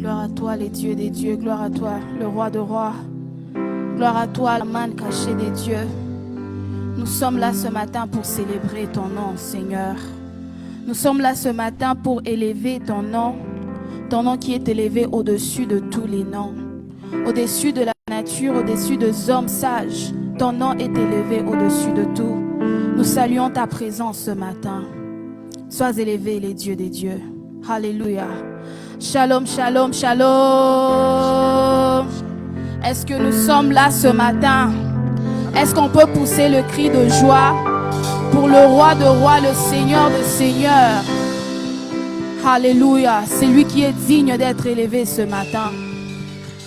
Gloire à toi, les dieux des dieux. Gloire à toi, le roi de rois. Gloire à toi, la main cachée des dieux. Nous sommes là ce matin pour célébrer ton nom, Seigneur. Nous sommes là ce matin pour élever ton nom qui est élevé au-dessus de tous les noms, au-dessus de la nature, au-dessus des hommes sages. Ton nom est élevé au-dessus de tout. Nous saluons ta présence ce matin. Sois élevé, les dieux des dieux. Alléluia. Shalom, shalom, shalom. Est-ce que nous sommes là ce matin? Est-ce qu'on peut pousser le cri de joie pour le roi de rois, le Seigneur de seigneurs? Alléluia. C'est lui qui est digne d'être élevé ce matin.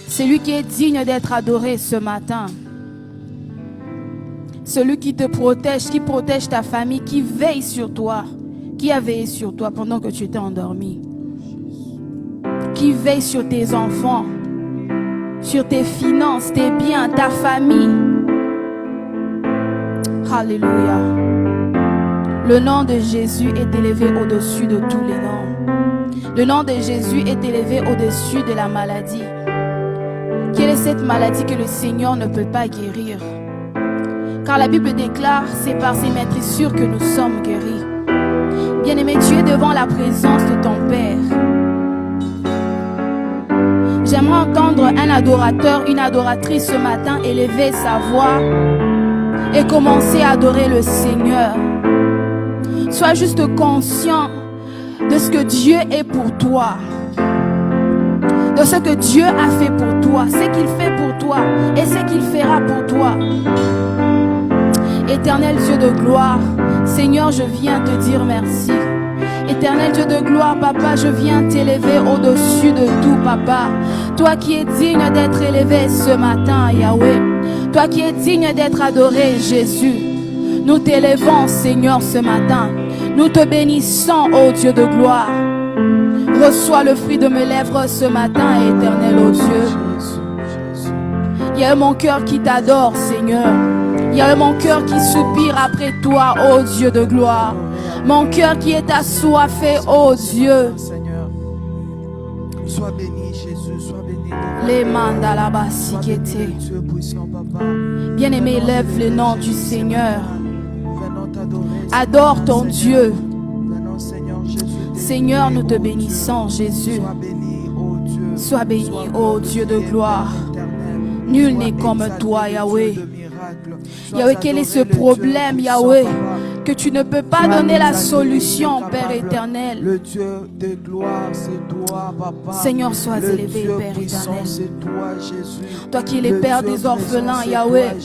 C'est lui qui est digne d'être adoré ce matin. Celui qui te protège, qui protège ta famille, qui veille sur toi. Qui a veillé sur toi pendant que tu étais endormi? Qui veille sur tes enfants, sur tes finances, tes biens, ta famille? Alléluia. Le nom de Jésus est élevé au-dessus de tous les noms. Le nom de Jésus est élevé au-dessus de la maladie. Quelle est cette maladie que le Seigneur ne peut pas guérir? Car la Bible déclare, c'est par ses maîtrissures que nous sommes guéris. Bien-aimé, tu es devant la présence de ton Père. J'aimerais entendre un adorateur, une adoratrice ce matin élever sa voix et commencer à adorer le Seigneur. Sois juste conscient de ce que Dieu est pour toi, de ce que Dieu a fait pour toi, ce qu'il fait pour toi et ce qu'il fera pour toi. Éternel Dieu de gloire, Seigneur, je viens te dire merci. Éternel Dieu de gloire, Papa, je viens t'élever au-dessus de tout, Papa. Toi qui es digne d'être élevé ce matin, Yahweh. Toi qui es digne d'être adoré, Jésus. Nous t'élevons, Seigneur, ce matin. Nous te bénissons, ô Dieu de gloire. Reçois le fruit de mes lèvres ce matin, éternel, ô Dieu. Il y a mon cœur qui t'adore, Seigneur. Il y a mon cœur qui soupire après toi, ô Dieu de gloire. Mon cœur qui est assoiffé, ô Dieu. Seigneur, sois béni, Jésus, sois béni. Les mandats là-bas, si qui étaient. Bien-aimé, lève le nom du Seigneur. Adore ton Dieu. Seigneur, nous te bénissons, Jésus. Sois béni, ô Dieu de gloire. Nul n'est comme toi, Yahweh. Yahweh, quel est ce problème, Yahweh, que tu ne peux pas donner la solution, Père éternel? Le Dieu de gloire, c'est toi, Papa. Seigneur, sois élevé, Père éternel. C'est toi, Jésus. Toi qui es le Père des orphelins, Yahweh.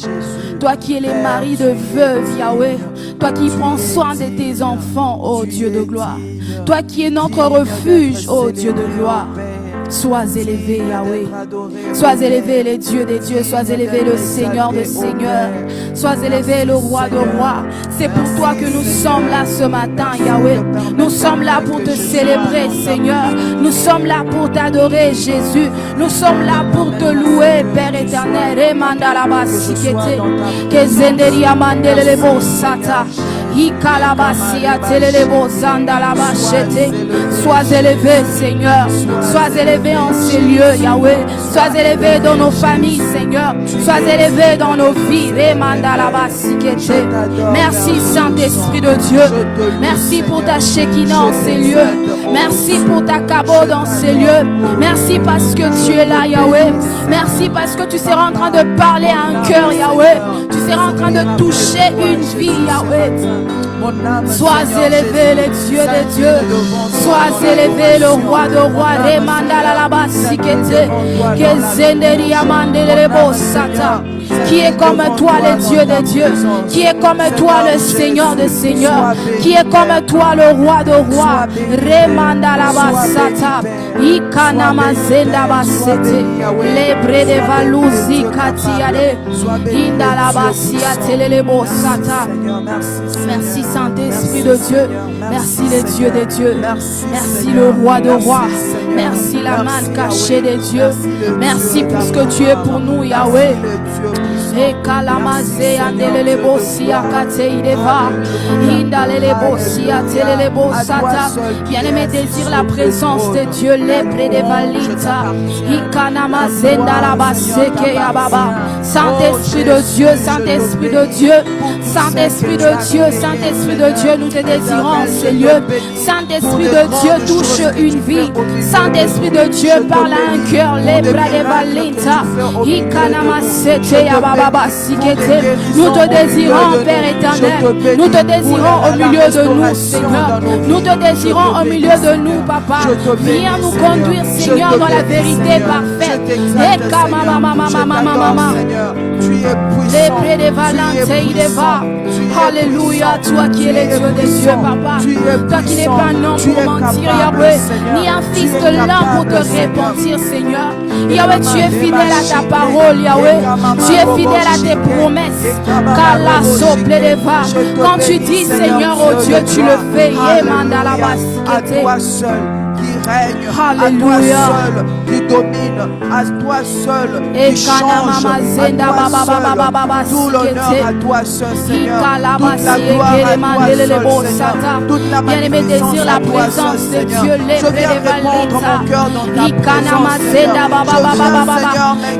Toi qui es le mari de veuves, Yahweh. Toi qui prends soin de tes enfants, ô Dieu de gloire. Toi qui es notre refuge, ô Dieu de gloire. Sois élevé, Yahweh. Sois élevé, les dieux des dieux. Sois élevé, le Seigneur des seigneurs. Sois élevé, le roi de rois. C'est pour toi que nous sommes là ce matin, Yahweh. Nous sommes là pour te célébrer, Seigneur. Nous sommes là pour t'adorer, Jésus. Nous sommes là pour te louer, Père éternel. Sois élevé, Seigneur. Sois élevé en ces lieux, Yahweh. Sois élevé dans nos familles, Seigneur. Sois élevé dans nos vies. Merci, Saint-Esprit de Dieu. Merci pour ta Shekinah en ces lieux. Merci pour ta Kabo dans ces lieux. Merci parce que tu es là, Yahweh. Merci parce que tu seras en train de parler à un cœur, Yahweh. Tu seras en train de toucher une vie, Yahweh. Sois élevé, les dieux des dieux. Sois élevé, le roi de rois. Qui est comme toi, les dieux des dieux? Qui est comme toi, le Seigneur des seigneurs? Qui est comme toi, le roi de rois? Remanda la basata. Ikanama zenda basete. Lebre de valuzi katiade. Inda la basia telelebo sata. Merci Saint-Esprit de Dieu. Merci les dieux des dieux. Merci le roi de rois. Merci la main cachée des dieux. Merci pour ce que tu es pour nous, Yahweh. Et kalamazé andelele bosia kate ideva indalele bosia telele bosata. Bien-aimé, désire la présence présence de Dieu, les près des valita. Ikanama zendalaba seke yababa. Saint-Esprit de Dieu, Saint-Esprit de Dieu, Saint-Esprit de Dieu, Saint-Esprit de Dieu, nous te désirons en ces lieux. Saint-Esprit de Dieu, touche une vie. Saint-Esprit de Dieu, parle à un cœur, les bras des valita. Ikanama sete yababa sikete. Nous te désirons, Père éternel. Nous te désirons au milieu de nous, Seigneur. Nous te désirons au milieu de nous, Papa. Viens nous conduire, Seigneur, dans la vérité parfaite. Les près des valantes, il est va. Alléluia, toi qui es le Dieu des cieux, Papa. Toi qui n'es pas un homme pour mentir, Yahweh, ni un fils de l'homme pour te repentir, Seigneur. Yahweh, tu es fidèle à ta parole, Yahweh. Tu es fidèle à tes promesses. Kala sople de va. Quand tu dis, Seigneur, oh Dieu, tu le fais. Yemandala basikete. Règne, à toi seul qui domine, à toi seul qui change, à toi seul, tout l'honneur à toi seul, Seigneur, toute la gloire à toi seul, Seigneur, toute la magnificence à toi seul, Seigneur. Je viens répondre mon cœur dans ta présence, Seigneur.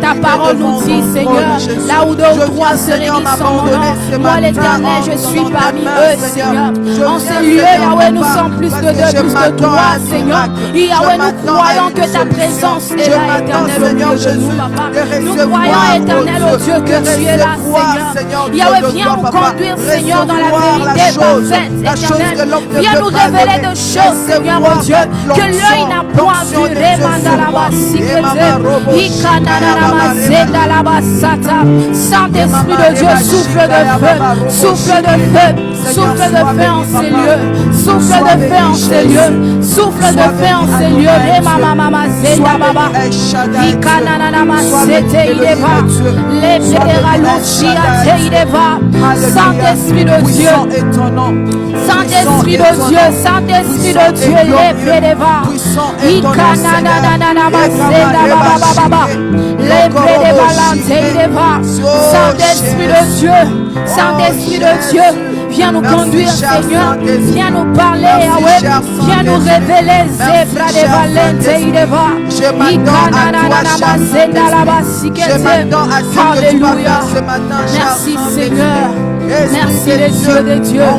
Ta parole nous dit, Seigneur, là où deux ou trois se réunissent en mon nom, moi l'Éternel, je suis parmi eux, Seigneur. En ce lieu, Yahweh, nous sommes plus de deux, plus de trois, Seigneur. Yahweh, nous croyons que ta présence est là, éternel, au milieu de nous, Papa. Nous croyons, éternel, au Dieu, que tu es là, Seigneur. Yahweh, viens nous conduire, Seigneur, dans la vérité parfaite, éternel. Viens nous révéler de choses, Seigneur, au Dieu, que l'œil n'a point vu. Saint-Esprit de Dieu, souffle de feu, souffle de feu, souffle de feu en ces lieux, souffle de feu en ces lieux, souffle de feu en ces lieux. Saint-Esprit de Dieu, Saint-Esprit de Dieu, Saint-Esprit de Dieu, Saint-Esprit de Dieu, Saint-Esprit de Dieu, viens nous conduire, Seigneur. Viens nous parler, Yahweh. Viens nous révéler, Zebra de Valente, Ideva. Alléluia. Merci, Seigneur. Merci le Dieu des dieux.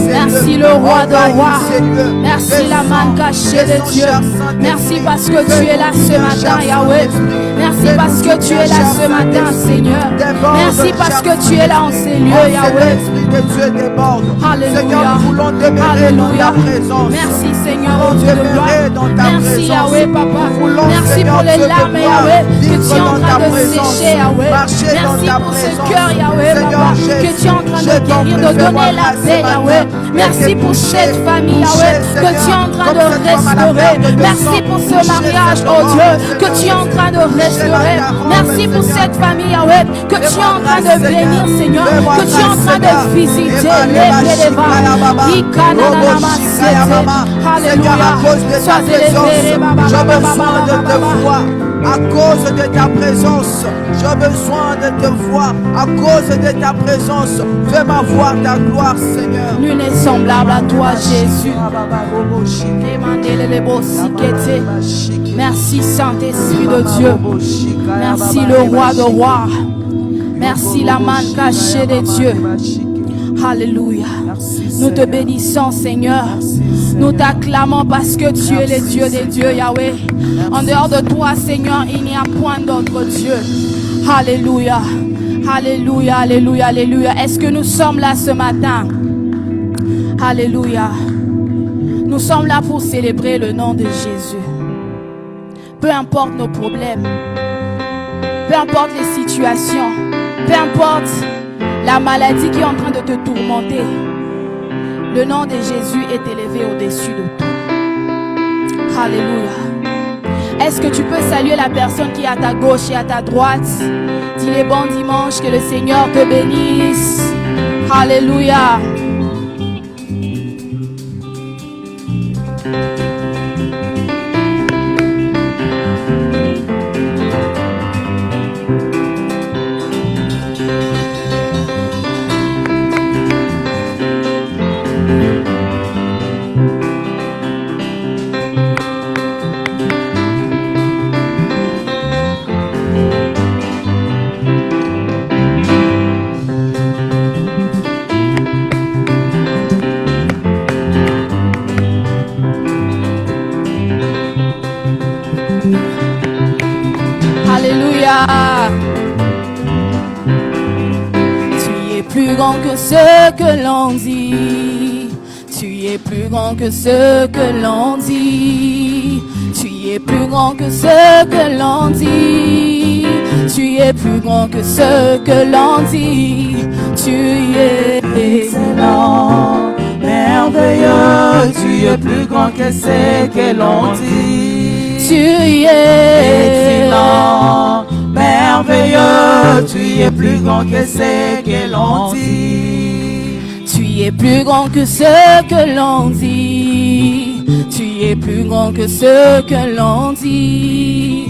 Merci le roi de rois. Merci la main cachée de Dieu. Merci parce que tu es là ce matin, Yahweh. Merci parce que tu es là ce matin, Seigneur. Merci parce que tu es là en ces lieux, Yahweh. Alléluia. Alléluia. Merci, Seigneur, oh Dieu de gloire. Merci, Yahweh, Papa. Merci pour les larmes, Yahweh, que tu es en train de sécher, Yahweh. Merci pour ce cœur, Yahweh, Papa, que tu es en train de guérir, de donner la paix, Yahweh. Merci pour cette famille, Yahweh, que tu es en train de restaurer. Merci pour ce mariage, oh Dieu, que tu es en train de restaurer. Merci pour cette famille, Yahweh, que tu es en train de bénir, Seigneur, que tu es en train de visiter. Alléluia. Sois élevé, j'ai besoin de te voir. À cause de ta présence, j'ai besoin de te voir. À cause de ta présence, fais-moi voir ta gloire, Seigneur. Nul n'est semblable à toi, Jésus. Merci, Saint-Esprit de Dieu. Merci, le roi de rois. Merci, la main cachée de Dieu. Alléluia. Nous te bénissons, Seigneur. Nous t'acclamons parce que tu es le Dieu des dieux, Yahweh. En dehors de toi, Seigneur, il n'y a point d'autre Dieu. Alléluia. Alléluia, alléluia, alléluia. Est-ce que nous sommes là ce matin? Alléluia. Nous sommes là pour célébrer le nom de Jésus. Peu importe nos problèmes, peu importe les situations, peu importe la maladie qui est en train de te tourmenter, le nom de Jésus est élevé au-dessus de tout. Alléluia. Est-ce que tu peux saluer la personne qui est à ta gauche et à ta droite? Dis-les bon dimanche, que le Seigneur te bénisse. Alléluia. grand que ce que l'on dit. Tu es plus grand que ce que l'on dit. Tu es plus grand que ce que l'on dit. Tu es plus grand que ce que l'on dit. Tu es excellent, merveilleux. Tu es plus grand que ce que l'on dit. Tu es excellent, merveilleux. Tu es plus grand que ce que l'on dit. Tu es plus grand que ce que l'on dit. Tu es plus grand que ce que l'on dit.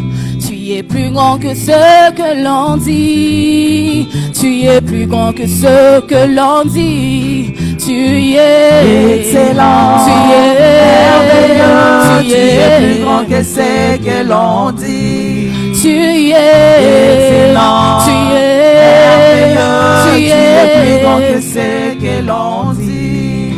Tu es plus grand que ce que l'on dit. Tu es plus grand que ce que l'on dit. Tu es excellent, tu es merveilleux. Tu es plus grand que ce que l'on dit. Tu es excellent, tu es merveilleux. tu es plus es grand que ce que l'on dit.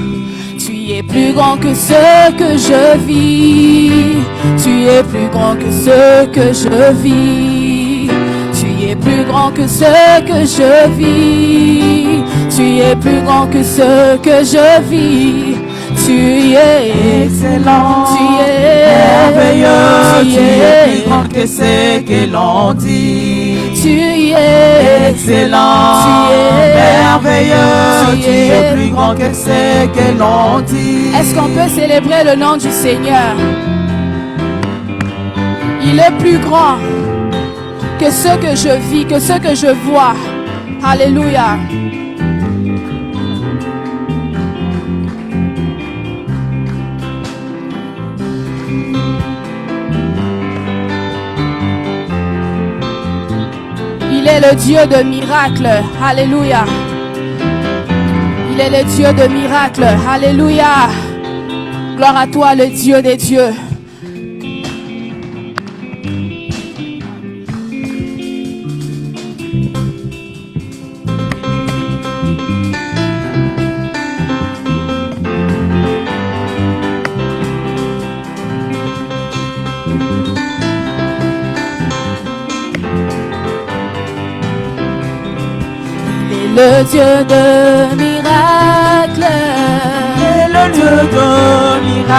Tu es plus grand que ce que je vis. Tu es plus grand que ce que je vis. Tu es plus grand que ce que je vis. Tu es plus grand que ce que je vis. Tu es excellent, tu es merveilleux. tu Tu es es plus grand que ce que l'on dit. tu es excellent, tu es merveilleux. Tu es plus grand que ce que l'on dit. Est-ce qu'on peut célébrer le nom du Seigneur? Il est plus grand que ce que je vis, que ce que je vois. Alléluia. Il est le Dieu de miracles. Alléluia. Il est le Dieu de miracles. Alléluia. Gloire à toi, le Dieu des dieux. Le Dieu de miracles, Il est le Dieu de miracles.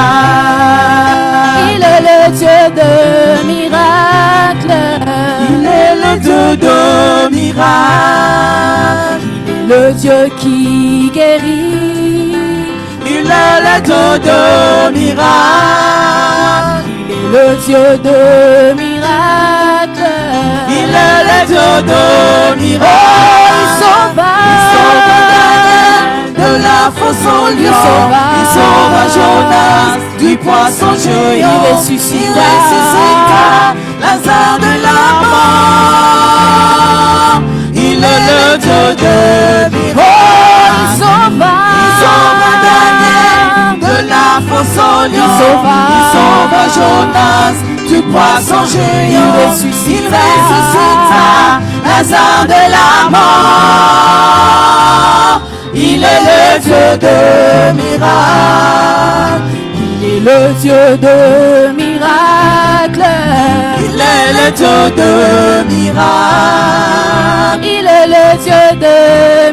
il est le Dieu de miracles, Il est le Dieu de miracles. il est le Dieu qui guérit, Il est le Dieu de miracles. il est le Dieu de miracles, Il est le Dieu de miracles. il sauva de la fosse au lion. Il sauva Jonas du poisson géant. Il ressuscita Lazare de la mort. Il est le Dieu de miracles. il sauva Daniel de la fosse au lion. Il sauva Jonas du poisson géant. Il ressuscita Lazare de la mort. Il est le Dieu de miracles. Il est le Dieu de miracles. Il est le Dieu de miracles. Il est le Dieu de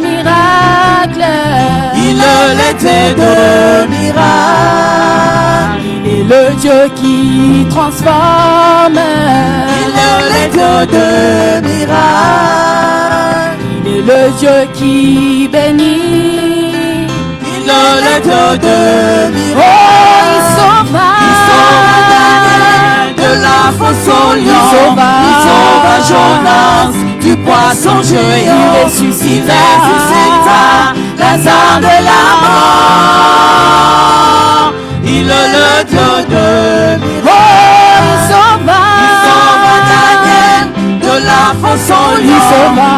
miracles. Il est le Dieu de miracles. Il est le Dieu qui transforme. Il est le Dieu de miracles. Il est le Dieu qui bénit. Il est le Dieu de miracles. Oh, il sauva Daniel de la fosse au lion. Il sauva Jonas du poisson géant. Il ressuscita Lazare de la mort. Il est le Dieu de miracles. Oh, il sauva Daniel de la fosse au lion.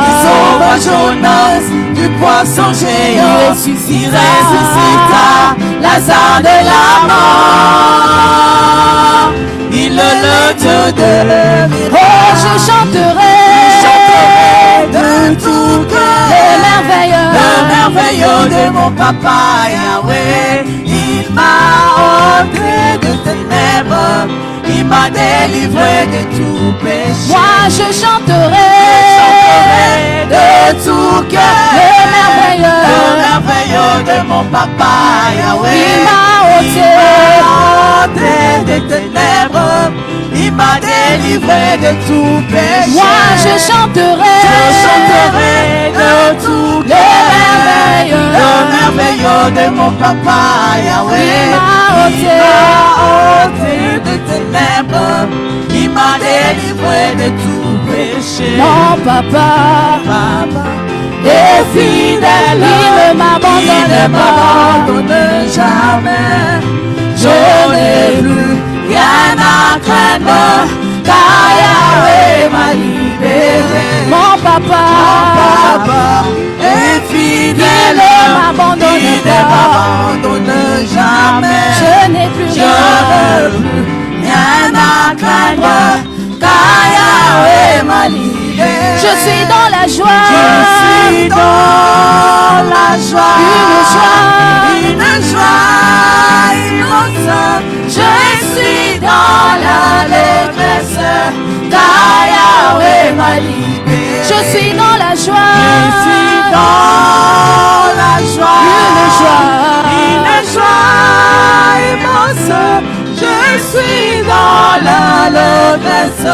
Il sauva Jonas du poisson géant. Il ressuscita Lazare de la mort. Il est le Dieu de miracles. Oh, je chanterai de tout cœur le merveilleux de mon papa Yahweh. Il m'a ôté de ténèbres, il m'a délivré de tout péché. Moi je chanterai de tout cœur le merveilleux mon papa, Yahweh. Il m'a ôté des ténèbres, il m'a délivré de tout péché. Moi je chanterai de tous les merveilleux de mon papa, Yahweh. Il m'a ôté des ténèbres, il m'a délivré de tout péché. Mon papa est fidèle, il ne m'abandonne jamais. Je n'ai plus rien à craindre, car Yahweh m'a libéré. Mon papa est fidèle, il ne m'abandonne jamais. Je n'ai plus rien à craindre, car Yahweh m'a libéré. Je suis dans la joie. Je suis dans la joie. Une joie immense. Je suis dans l'allégresse, car Yahweh m'a libéré. Je suis dans la joie. Je suis dans la joie. Une joie immense. Je suis dans l'allégresse,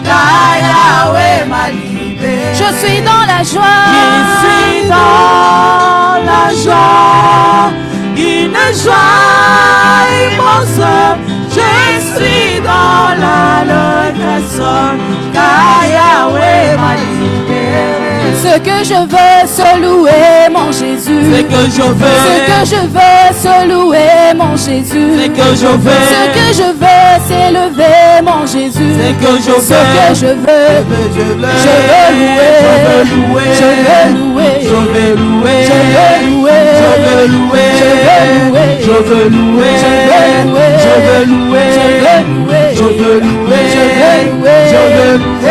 car Yahweh m'a libéré. Je suis dans la joie. Je suis dans la joie. Une joie immense. Je suis dans l'allégresse, car Yahweh m'a libéré. Ce que je veux, se louer mon Jésus. Ce que je veux, se louer mon Jésus. Ce que je veux, c'est lever mon Jésus. Ce que je veux, je veux louer. Je veux louer. Je veux louer. Je veux louer. Je veux louer. Je veux louer. Je veux louer. Je veux louer. Je veux louer. Je veux louer. Je veux louer. Je veux louer.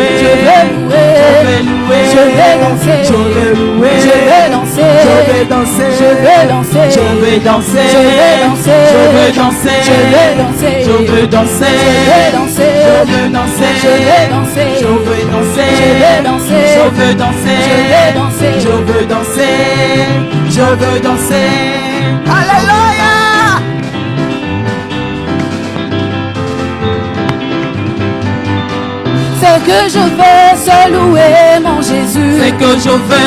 Je veux louer. Je veux louer. Je vais danser. Je veux louer. Je vais danser. Je vais danser. Je vais danser. Je vais danser. Je vais danser. Je veux danser. Je vais danser. Je veux danser. Je vais danser. Je veux danser. Je vais danser. Je veux danser. Je vais danser. Je veux danser. Je vais danser. Je veux danser. Je veux danser. Alléluia. Ce que je veux, se louer mon Jésus. Ce que je veux,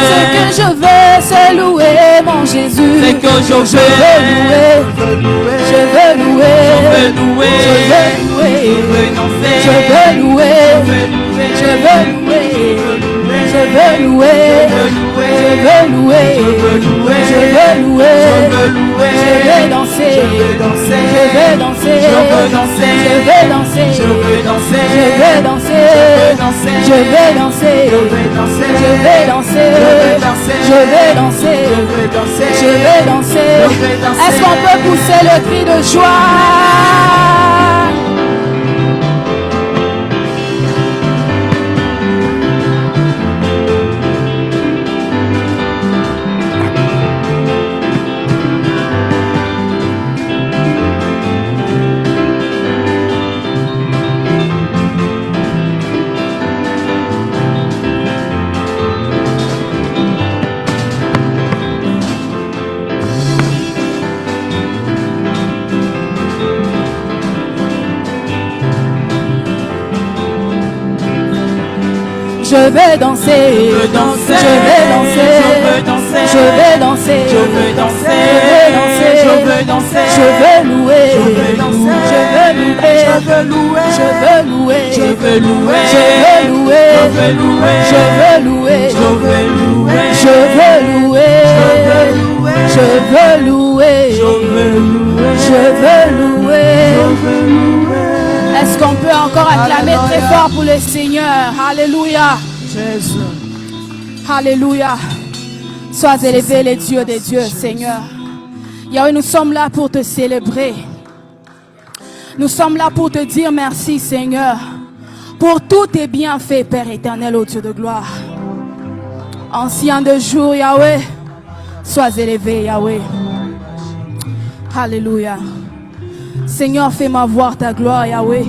se louer mon Jésus. Ce que je veux, je veux louer. Je veux louer. Je veux louer. Je veux danser. Je veux louer. Je veux louer. Je veux louer. Je veux louer. Je veux louer. Je veux danser. Je veux danser. Je veux danser. Je veux danser. Je veux danser. Je veux danser. Je veux danser. Je veux danser. Je veux danser. Je veux danser. Je veux danser. Est-ce qu'on peut pousser le cri de joie? Je vais danser, Je veux danser. je vais danser, Je veux danser. je vais danser, Je veux danser. je veux danser, Je veux danser. je veux louer, Je veux danser. je veux louer, Je veux louer. je veux louer, Je veux louer. je veux louer, Je veux louer. je veux louer, Je veux louer. je veux louer, je veux louer, je veux louer. Est-ce qu'on peut encore acclamer très fort pour le Seigneur? Alléluia. Jésus. Alléluia. Sois élevé les dieux des dieux, Seigneur. Yahweh, nous sommes là pour te célébrer. Nous sommes là pour te dire merci, Seigneur, pour tous tes bienfaits, Père éternel, ô Dieu de gloire. Ancien de jour, Yahweh, sois élevé, Yahweh. Alléluia. Seigneur, fais-moi voir ta gloire, Yahweh.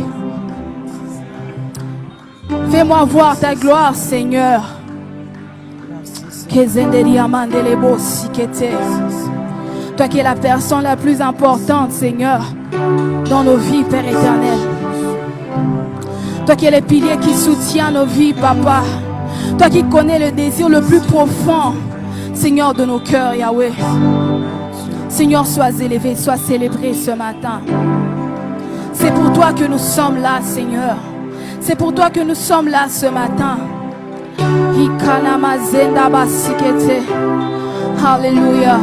Fais-moi voir ta gloire, Seigneur. Toi qui es la personne la plus importante, Seigneur, dans nos vies, Père éternel. Toi qui es le pilier qui soutient nos vies, Papa. Toi qui connais le désir le plus profond, Seigneur, de nos cœurs, Yahweh. Seigneur, sois élevé, sois célébré ce matin. C'est pour toi que nous sommes là, Seigneur. C'est pour toi que nous sommes là ce matin. Alléluia.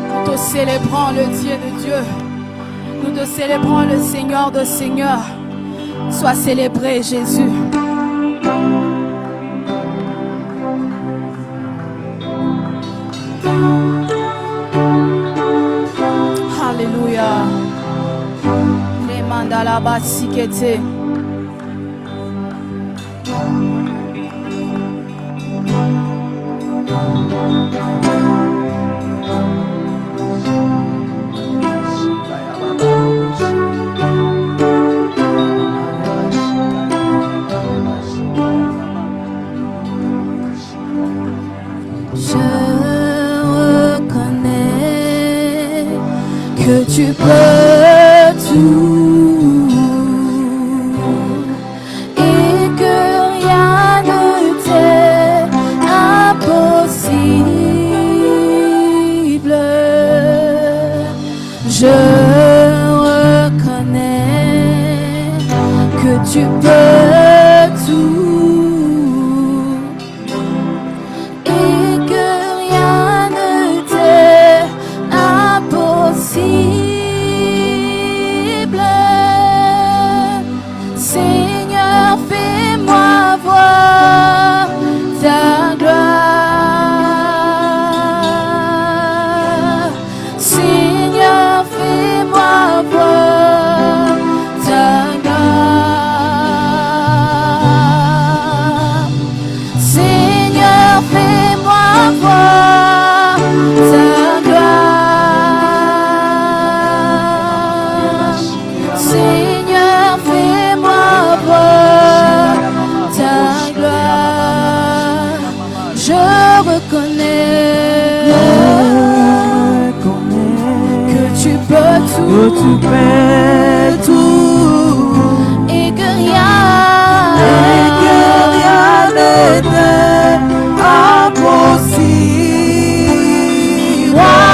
Nous te célébrons le Dieu de Dieu. Nous te célébrons le Seigneur de Seigneurs. Sois célébré, Jésus. Alléluia. Les mandala basikete. Que tu peux tout et que rien ne t'est impossible. Je reconnais que tu peux tout et que rien ne t'est impossible. Seigneur, fais-moi voir ta gloire. Seigneur, fais-moi voir ta gloire. Seigneur, fais-moi voir ta gloire. Seigneur, fais-moi voir ta gloire. Je reconnais que tu peux tout, et que rien n'est impossible. Moi,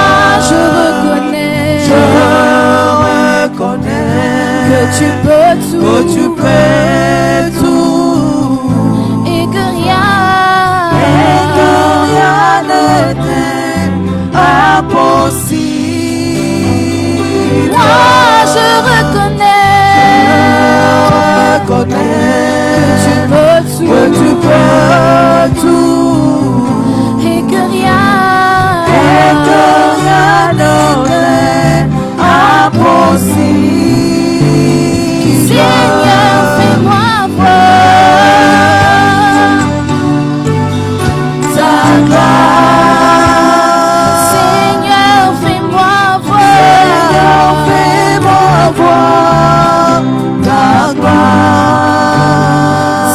je reconnais que tu peux tout, et que rien n'est impossible. Moi, je reconnais que tu peux tout, et que rien n'est impossible. Seigneur, fais-moi voir ta gloire.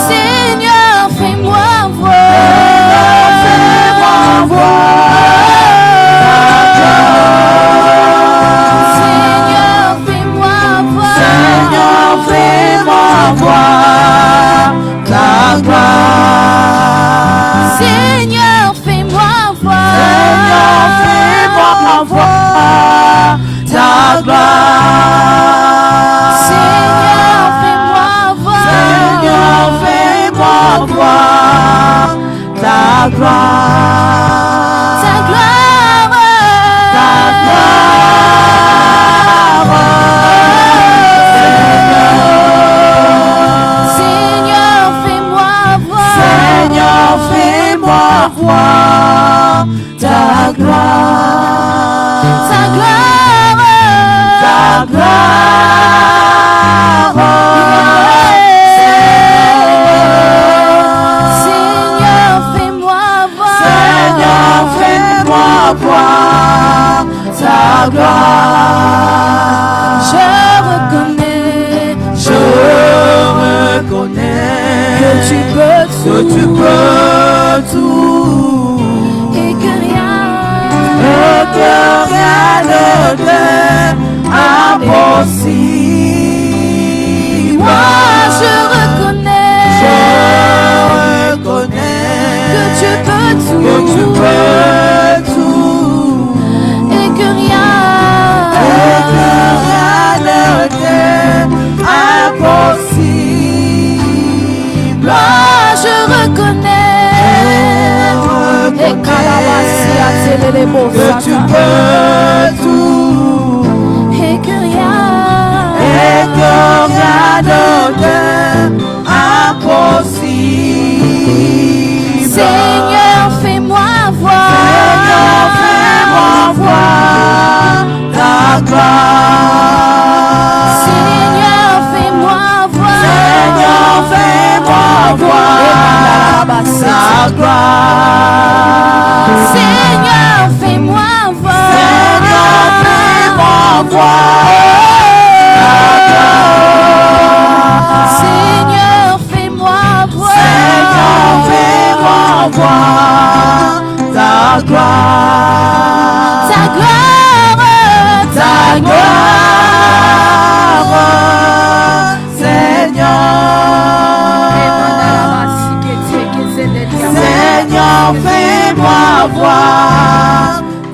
Seigneur, fais-moi voir ta gloire. Seigneur, fais-moi voir Seigneur, fais-moi voir ta gloire. Seigneur, fais-moi voir ta gloire. Seigneur, fais-moi voir ta gloire. ta gloire. Seigneur, fais-moi voir ta gloire. ta gloire. Seigneur, fais-moi voir ta gloire. Je reconnais que tu peux que tu peux tout. Et que rien ne t'est impossible. Moi je reconnais que tu peux tout, et que rien ne t'est impossible. Moi je reconnais et que tu peux tout, et que rien ne t'est impossible. Seigneur, fais-moi voir ta gloire. Seigneur, fais-moi voir ta gloire. Seigneur, fais-moi voir Seigneur, fais-moi voir ta gloire. ta gloire, Seigneur, fais-moi voir ta gloire. ta gloire, Seigneur, fais-moi voir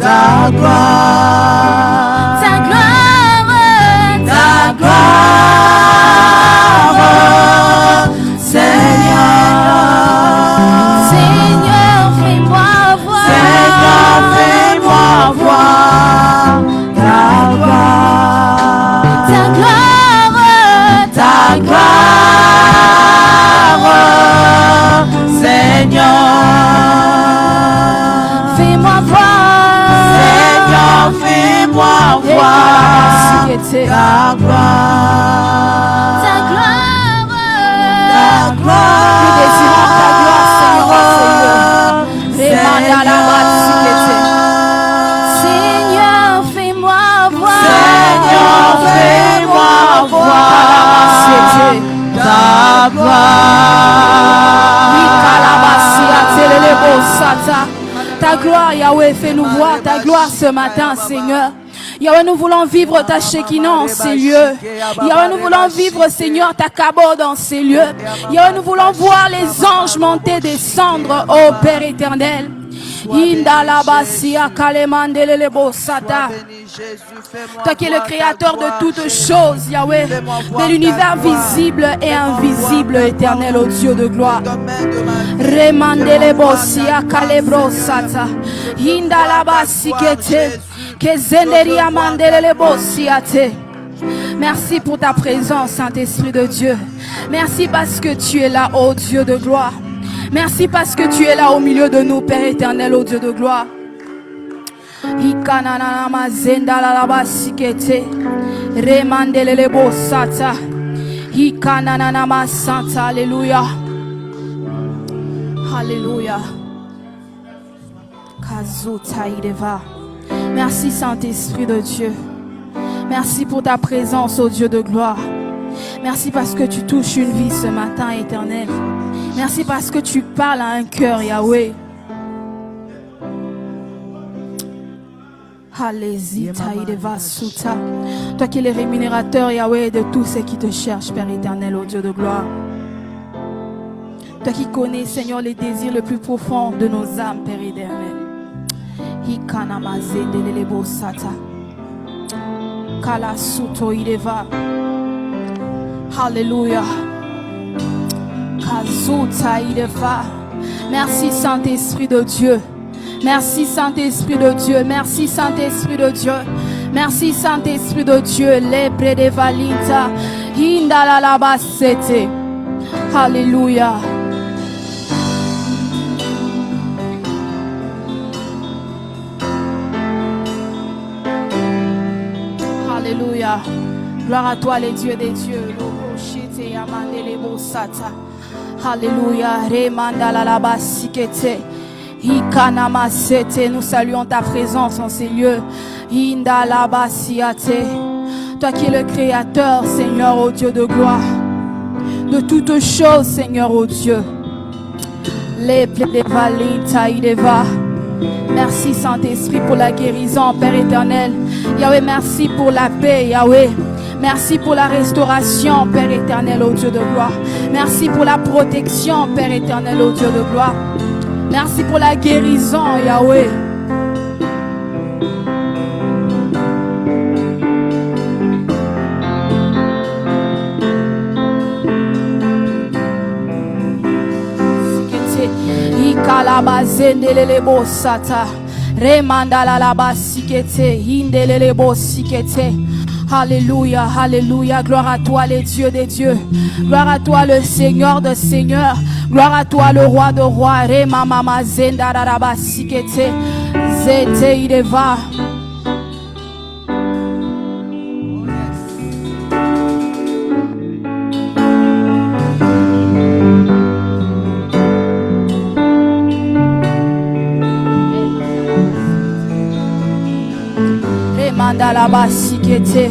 ta gloire. ta gloire, Seigneur. Fais-moi voir, Seigneur, fais-moi voir ta gloire. ta gloire, Nous désirons ta gloire, Seigneur. Seigneur, fais-moi voir, Seigneur, fais-moi voir ta gloire. Ta gloire, Yahweh, fais-nous voir ta gloire ce matin, Seigneur. Yahweh, nous voulons vivre ta Shekinah en ces lieux. Yahweh, nous voulons vivre, Seigneur, ta Kabo dans ces lieux. Yahweh, nous voulons voir les anges monter, descendre, ô Père éternel. Toi qui es le créateur de toutes choses, Yahweh, de l'univers visible et invisible, éternel, ô Dieu de gloire. Merci pour ta présence, Saint-Esprit de Dieu. Merci parce que tu es là, ô Dieu de gloire. Merci parce que tu es là au milieu de nous, Père éternel, ô Dieu de gloire. Alléluia. Alléluia. Merci Saint-Esprit de Dieu. Merci pour ta présence, ô Dieu de gloire. Merci parce que tu touches une vie ce matin, éternel. Merci parce que tu parles à un cœur, Yahweh. Toi qui es le rémunérateur, Yahweh, de tous ceux qui te cherchent, Père éternel, ô Dieu de gloire. Toi qui connais, Seigneur, les désirs les plus profonds de nos âmes, Père éternel. Alléluia. Merci Saint-Esprit de Dieu. Merci Saint-Esprit de Dieu. Merci Saint-Esprit de Dieu. Merci Saint-Esprit de Dieu. Lebre de Valinta. Hindalalabasete. Alléluia. Alléluia. Gloire à toi, les dieux des dieux. Alléluia. Nous saluons ta présence en ces lieux. Toi qui es le créateur, Seigneur, ô Dieu de gloire, de toutes choses, Seigneur, ô Dieu. Les plaies Taïdeva. Merci Saint-Esprit pour la guérison, Père éternel. Yahweh, merci pour la paix, Yahweh. Merci pour la restauration, Père éternel, ô Dieu de gloire. Merci pour la protection, Père éternel, ô Dieu de gloire. Merci pour la guérison, Yahweh. Ikalabazendele sata. Remandala la basikete. Indelele bosikete. Alléluia, alléluia. Gloire à toi, les dieux des dieux. Gloire à toi, le Seigneur de seigneurs. Gloire à toi, le roi de rois. Remamama zendara la basikete. Zete ideva. La basikete.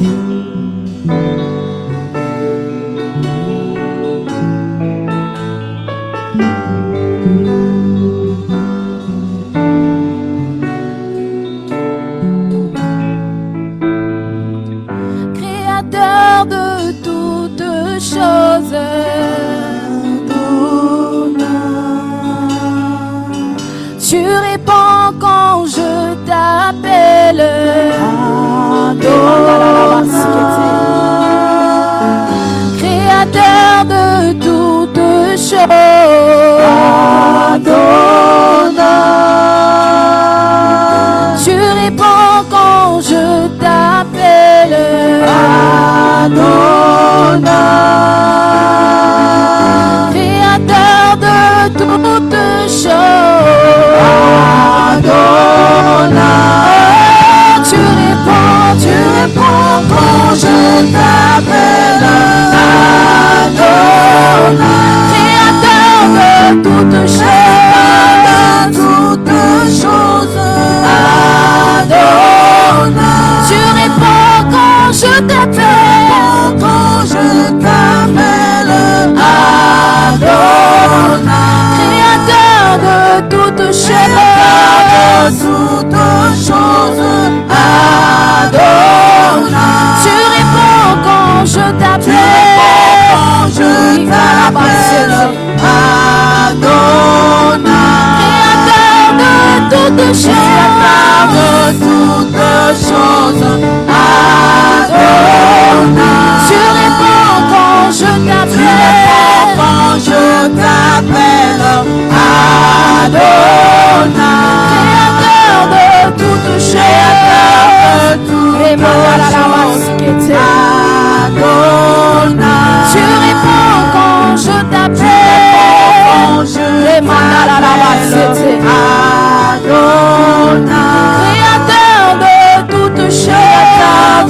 Créateur de toutes choses, tu réponds quand je t'appelle. Créateur de toutes choses, tu réponds quand je t'appelle. Créateur de toutes choses, tu réponds quand je t'appelle. Créateur de toutes choses, tu réponds quand je t'appelle. Créateur de toutes choses, tu réponds quand je t'appelle. Créateur de toutes choses, tu réponds quand je t'appelle. Créateur de toutes choses, tu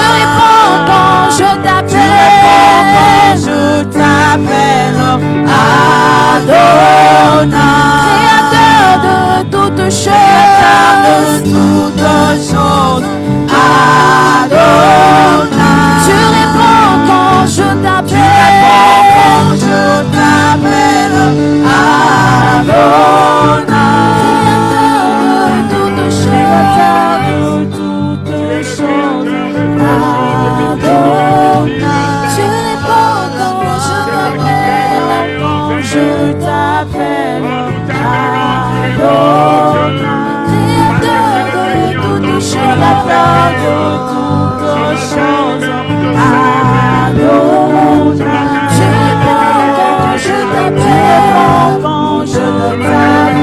réponds quand je t'appelle. Créateur de toutes choses, tu réponds quand je t'appelle. Créateur de toutes choses, tu réponds quand je t'appelle.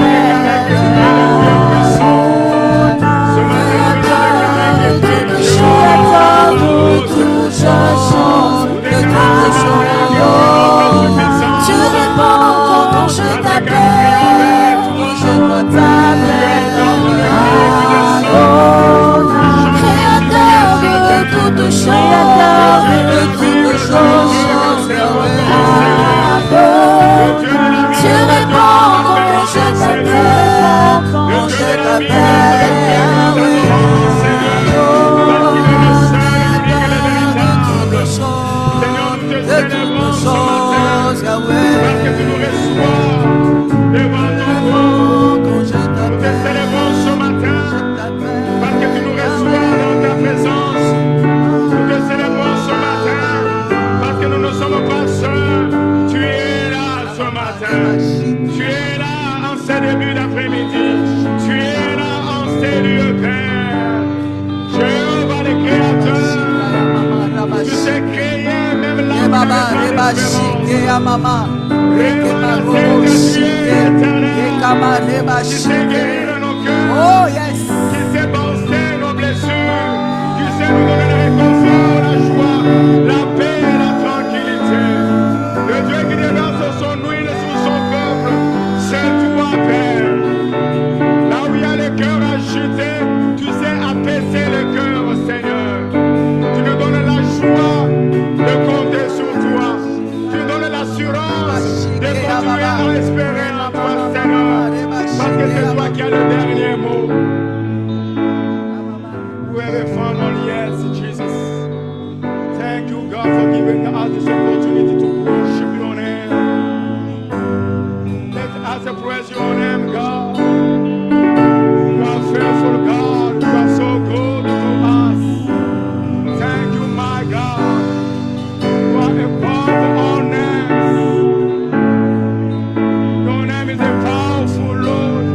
Oh yes. Qui sait penser nos blessures, qui sait nous donner le réconfort, la joie, la paix et la tranquillité. Le Dieu qui déverse son huile sur son peuple, c'est toi, Père. Là où il y a le cœur agité, tu sais apaiser le cœur, Seigneur. Tu nous donnes la joie de compter sur toi. Tu nous donnes l'assurance de continuer à espérer en toi, Seigneur. Parce que c'est toi qui as le dernier mot. Whoever found on yes, Jesus. Thank you, God, for giving us this opportunity to worship your name. Let us praise your name, God. You are faithful, God. You are so good to us. Thank you, my God. You are above all names. Your name is a powerful Lord.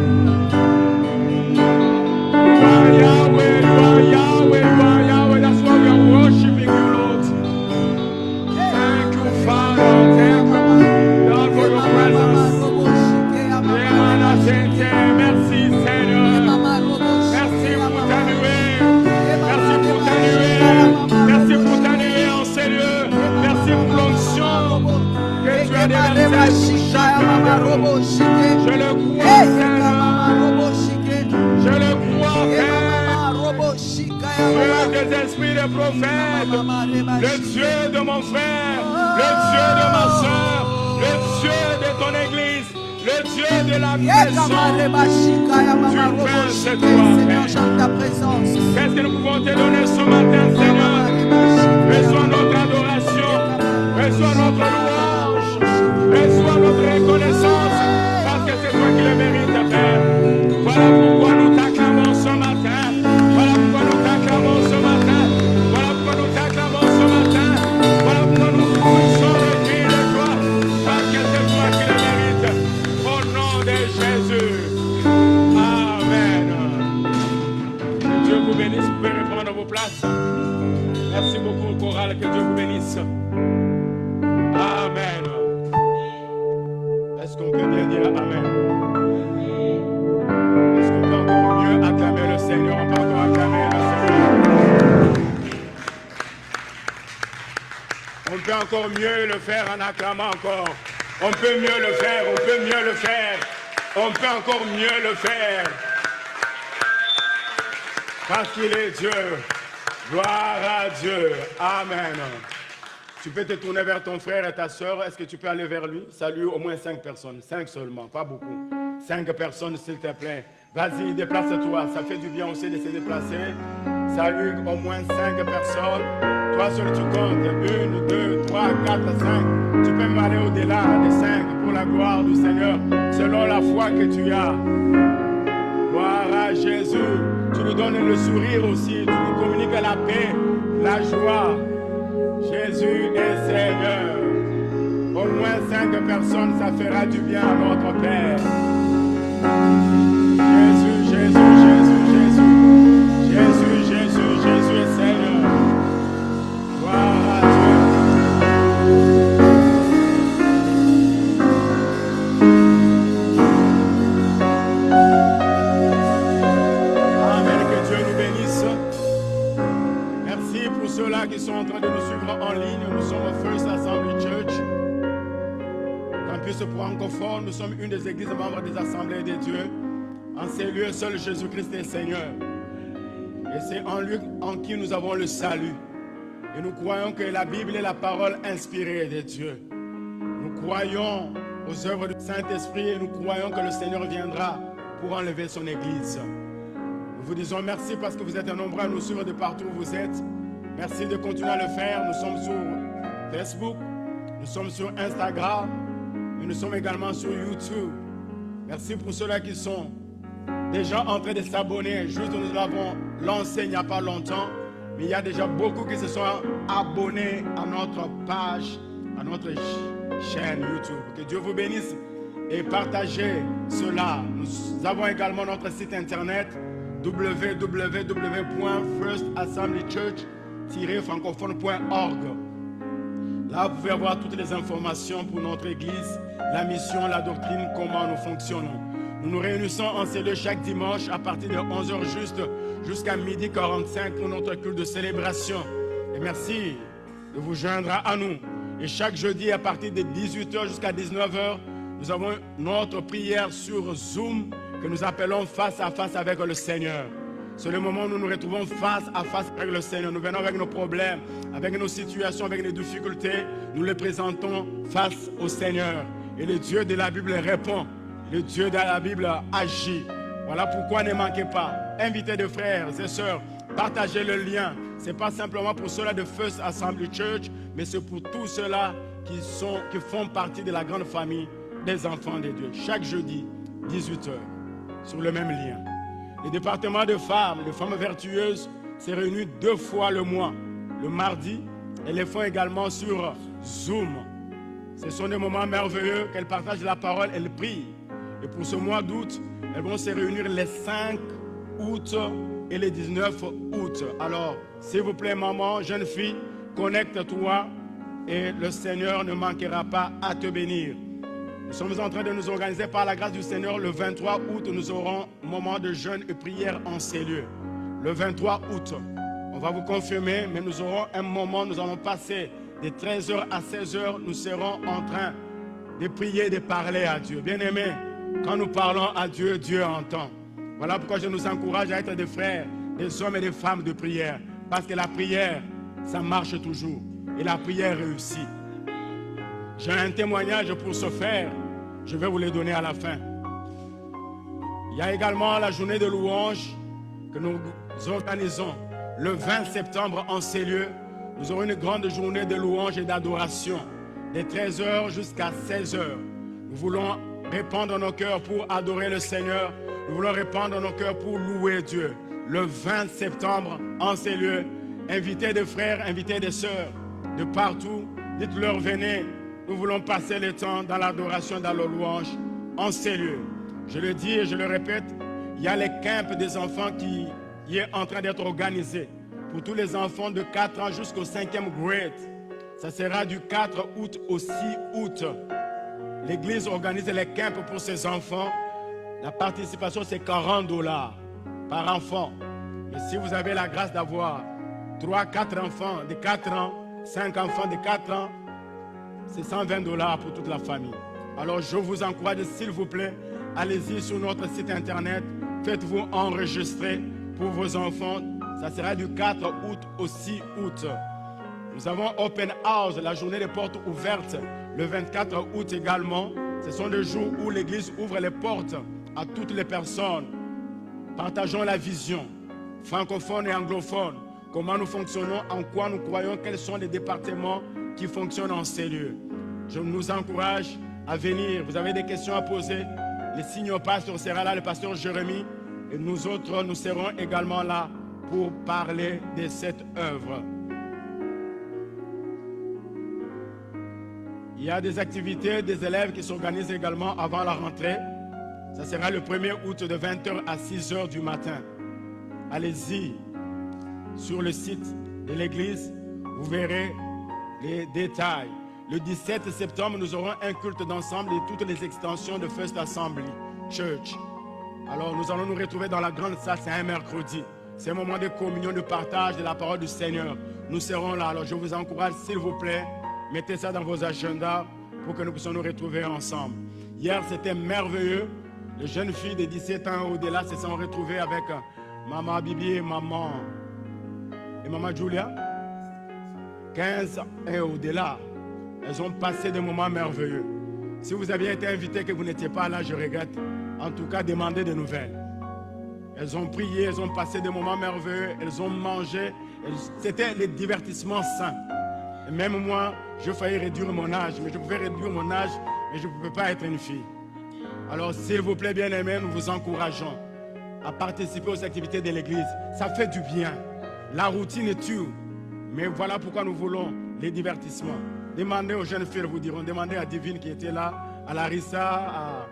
You are Yahweh, you are Yahweh, you are Yahweh. That's why we are worshiping you, Lord. Thank you, Father. Thank you, God, for your presence. Merci, Seigneur. Merci pour t'annuler. Merci pour t'annuler. Merci pour t'annuler en sérieux. Merci pour l'onction que tu as déversée sur chacun de nous. Je le crois, Seigneur. Je le crois, Père. Dieu des esprits de prophètes, le Dieu de mon frère, le Dieu de ma soeur, le Dieu de ton église, le Dieu de la maison. Tu pèses, c'est toi, Père. Qu'est-ce que nous pouvons te donner ce matin, Seigneur? Reçois notre adoration, reçois notre louange, reçois notre reconnaissance, parce que c'est toi qui le mérites, Père. Voilà pourquoi nous t'acclamons ce matin. Voilà pourquoi nous t'acclamons ce matin. Voilà pourquoi nous t'acclamons ce matin. Voilà pourquoi nous poussons le cri de joie, parce que c'est toi qui le mérites. Au nom de Jésus. Amen. Que Dieu vous bénisse. Vous pouvez reprendre vos places. Merci beaucoup au choral. Que Dieu vous bénisse. Amen. Est-ce qu'on peut bien dire Amen? Est-ce qu'on peut encore mieux acclamer le Seigneur? On peut encore acclamer le Seigneur. On peut encore mieux le faire en acclamant encore. On peut mieux le faire, on peut mieux le faire. On peut encore mieux le faire. Parce qu'il est Dieu. Gloire à Dieu. Amen. Tu peux te tourner vers ton frère et ta soeur. Est-ce que tu peux aller vers lui? Salue au moins 5 personnes. 5 seulement, pas beaucoup. 5 personnes, s'il te plaît. Vas-y, déplace-toi. Ça fait du bien aussi de se déplacer. Salue au moins 5 personnes. Toi seul, tu comptes. 1, 2, 3, 4, 5. Tu peux même aller au-delà des 5 pour la gloire du Seigneur. Selon la foi que tu as. Gloire à Jésus. Tu lui donnes le sourire aussi. Tu lui communiques la paix, la joie. Jésus est Seigneur. Au moins 5 personnes, ça fera du bien à notre Père. Jésus, Jésus, Jésus, Jésus. Jésus, Jésus, Jésus est Seigneur. Gloire à Dieu. Amen, que Dieu nous bénisse. Merci pour ceux-là qui sont en train de nous suivre en ligne. Nous sommes au First Assembly Church. Campus francophone, nous sommes une des églises membres des Assemblées de Dieu. En ces lieux, seul Jésus-Christ est Seigneur. Et c'est en lui en qui nous avons le salut. Et nous croyons que la Bible est la parole inspirée de Dieu. Nous croyons aux œuvres du Saint-Esprit et nous croyons que le Seigneur viendra pour enlever son église. Nous vous disons merci parce que vous êtes nombreux à nous suivre de partout où vous êtes. Merci de continuer à le faire. Nous sommes sur Facebook, nous sommes sur Instagram et nous sommes également sur YouTube. Merci pour ceux-là qui sont déjà en train de s'abonner. Juste nous l'avons lancé il n'y a pas longtemps. Mais il y a déjà beaucoup qui se sont abonnés à notre page, à notre chaîne YouTube. Que Dieu vous bénisse et partagez cela. Nous avons également notre site internet www.firstassemblychurch-francophone.org. Là, vous pouvez avoir toutes les informations pour notre église, la mission, la doctrine, comment nous fonctionnons. Nous nous réunissons en ces lieux chaque dimanche à partir de 11h juste jusqu'à 12h45 pour notre culte de célébration. Et merci de vous joindre à nous. Et chaque jeudi à partir de 18h jusqu'à 19h, nous avons notre prière sur Zoom que nous appelons face à face avec le Seigneur. C'est le moment où nous nous retrouvons face à face avec le Seigneur. Nous venons avec nos problèmes, avec nos situations, avec nos difficultés. Nous les présentons face au Seigneur. Et le Dieu de la Bible répond. Le Dieu de la Bible agit. Voilà pourquoi ne manquez pas. Invitez des frères et sœurs. Partagez le lien. Ce n'est pas simplement pour ceux-là de First Assembly Church, mais c'est pour tous ceux-là qui font partie de la grande famille des enfants de Dieu. Chaque jeudi, 18h, sur le même lien. Le département de femmes vertueuses, s'est réuni 2 fois le mois, le mardi, et les font également sur Zoom. Ce sont des moments merveilleux qu'elles partagent la parole, elles prient. Et pour ce mois d'août, elles vont se réunir les 5 août et les 19 août. Alors, s'il vous plaît, maman, jeune fille, connecte-toi et le Seigneur ne manquera pas à te bénir. Nous sommes en train de nous organiser par la grâce du Seigneur. Le 23 août, nous aurons un moment de jeûne et prière en ces lieux. Le 23 août, on va vous confirmer, mais nous aurons un moment, nous allons passer de 13h à 16h, nous serons en train de prier et de parler à Dieu. Bien-aimés, quand nous parlons à Dieu, Dieu entend. Voilà pourquoi je nous encourage à être des frères, des hommes et des femmes de prière. Parce que la prière, ça marche toujours. Et la prière réussit. J'ai un témoignage pour ce faire. Je vais vous le donner à la fin. Il y a également la journée de louange que nous organisons le 20 septembre en ces lieux. Nous aurons une grande journée de louange et d'adoration de 13h jusqu'à 16h. Nous voulons répandre nos cœurs pour adorer le Seigneur. Nous voulons répandre nos cœurs pour louer Dieu. Le 20 septembre en ces lieux, invitez des frères, invitez des sœurs de partout. Dites-leur, venez. Nous voulons passer le temps dans l'adoration, dans la louange, en ces lieux. Je le dis et je le répète, il y a les camps des enfants qui est en train d'être organisé. Pour tous les enfants de 4 ans jusqu'au 5e grade. Ça sera du 4 août au 6 août. L'église organise les camps pour ces enfants. La participation, c'est $40 par enfant. Mais si vous avez la grâce d'avoir 3, 4 enfants de 4 ans, 5 enfants de 4 ans, c'est $120 pour toute la famille. Alors je vous encourage, s'il vous plaît, allez-y sur notre site internet, faites-vous enregistrer pour vos enfants. Ça sera du 4 août au 6 août. Nous avons Open House, la journée des portes ouvertes, le 24 août également. Ce sont des jours où l'église ouvre les portes à toutes les personnes. Partageons la vision, francophone et anglophone. Comment nous fonctionnons, en quoi nous croyons, quels sont les départements qui fonctionnent en ces lieux. Je nous encourage à venir. Vous avez des questions à poser. Le signe pasteur sera là, le pasteur Jérémie. Et nous autres, nous serons également là pour parler de cette œuvre. Il y a des activités des élèves qui s'organisent également avant la rentrée. Ça sera le 1er août de 20h à 6h du matin. Allez-y sur le site de l'église, vous verrez les détails. Le 17 septembre, nous aurons un culte d'ensemble et toutes les extensions de First Assembly Church. Alors nous allons nous retrouver dans la grande salle, c'est un mercredi. C'est un moment de communion, de partage de la parole du Seigneur. Nous serons là, alors je vous encourage, s'il vous plaît, mettez ça dans vos agendas pour que nous puissions nous retrouver ensemble. Hier, c'était merveilleux. Les jeunes filles de 17 ans au-delà se sont retrouvées avec Maman Bibi et Maman Julia. 15 et au-delà. Elles ont passé des moments merveilleux. Si vous aviez été invité et que vous n'étiez pas là, je regrette. En tout cas, demandez des nouvelles. Elles ont prié, elles ont passé des moments merveilleux, elles ont mangé. C'était les divertissements sains. Et même moi, je faillis réduire mon âge, mais je pouvais réduire mon âge, mais je ne pouvais pas être une fille. Alors, s'il vous plaît, bien-aimés, nous vous encourageons à participer aux activités de l'église. Ça fait du bien. La routine tue. Mais voilà pourquoi nous voulons les divertissements. Demandez aux jeunes filles, vous diront, demandez à Divine qui était là, à Larissa, à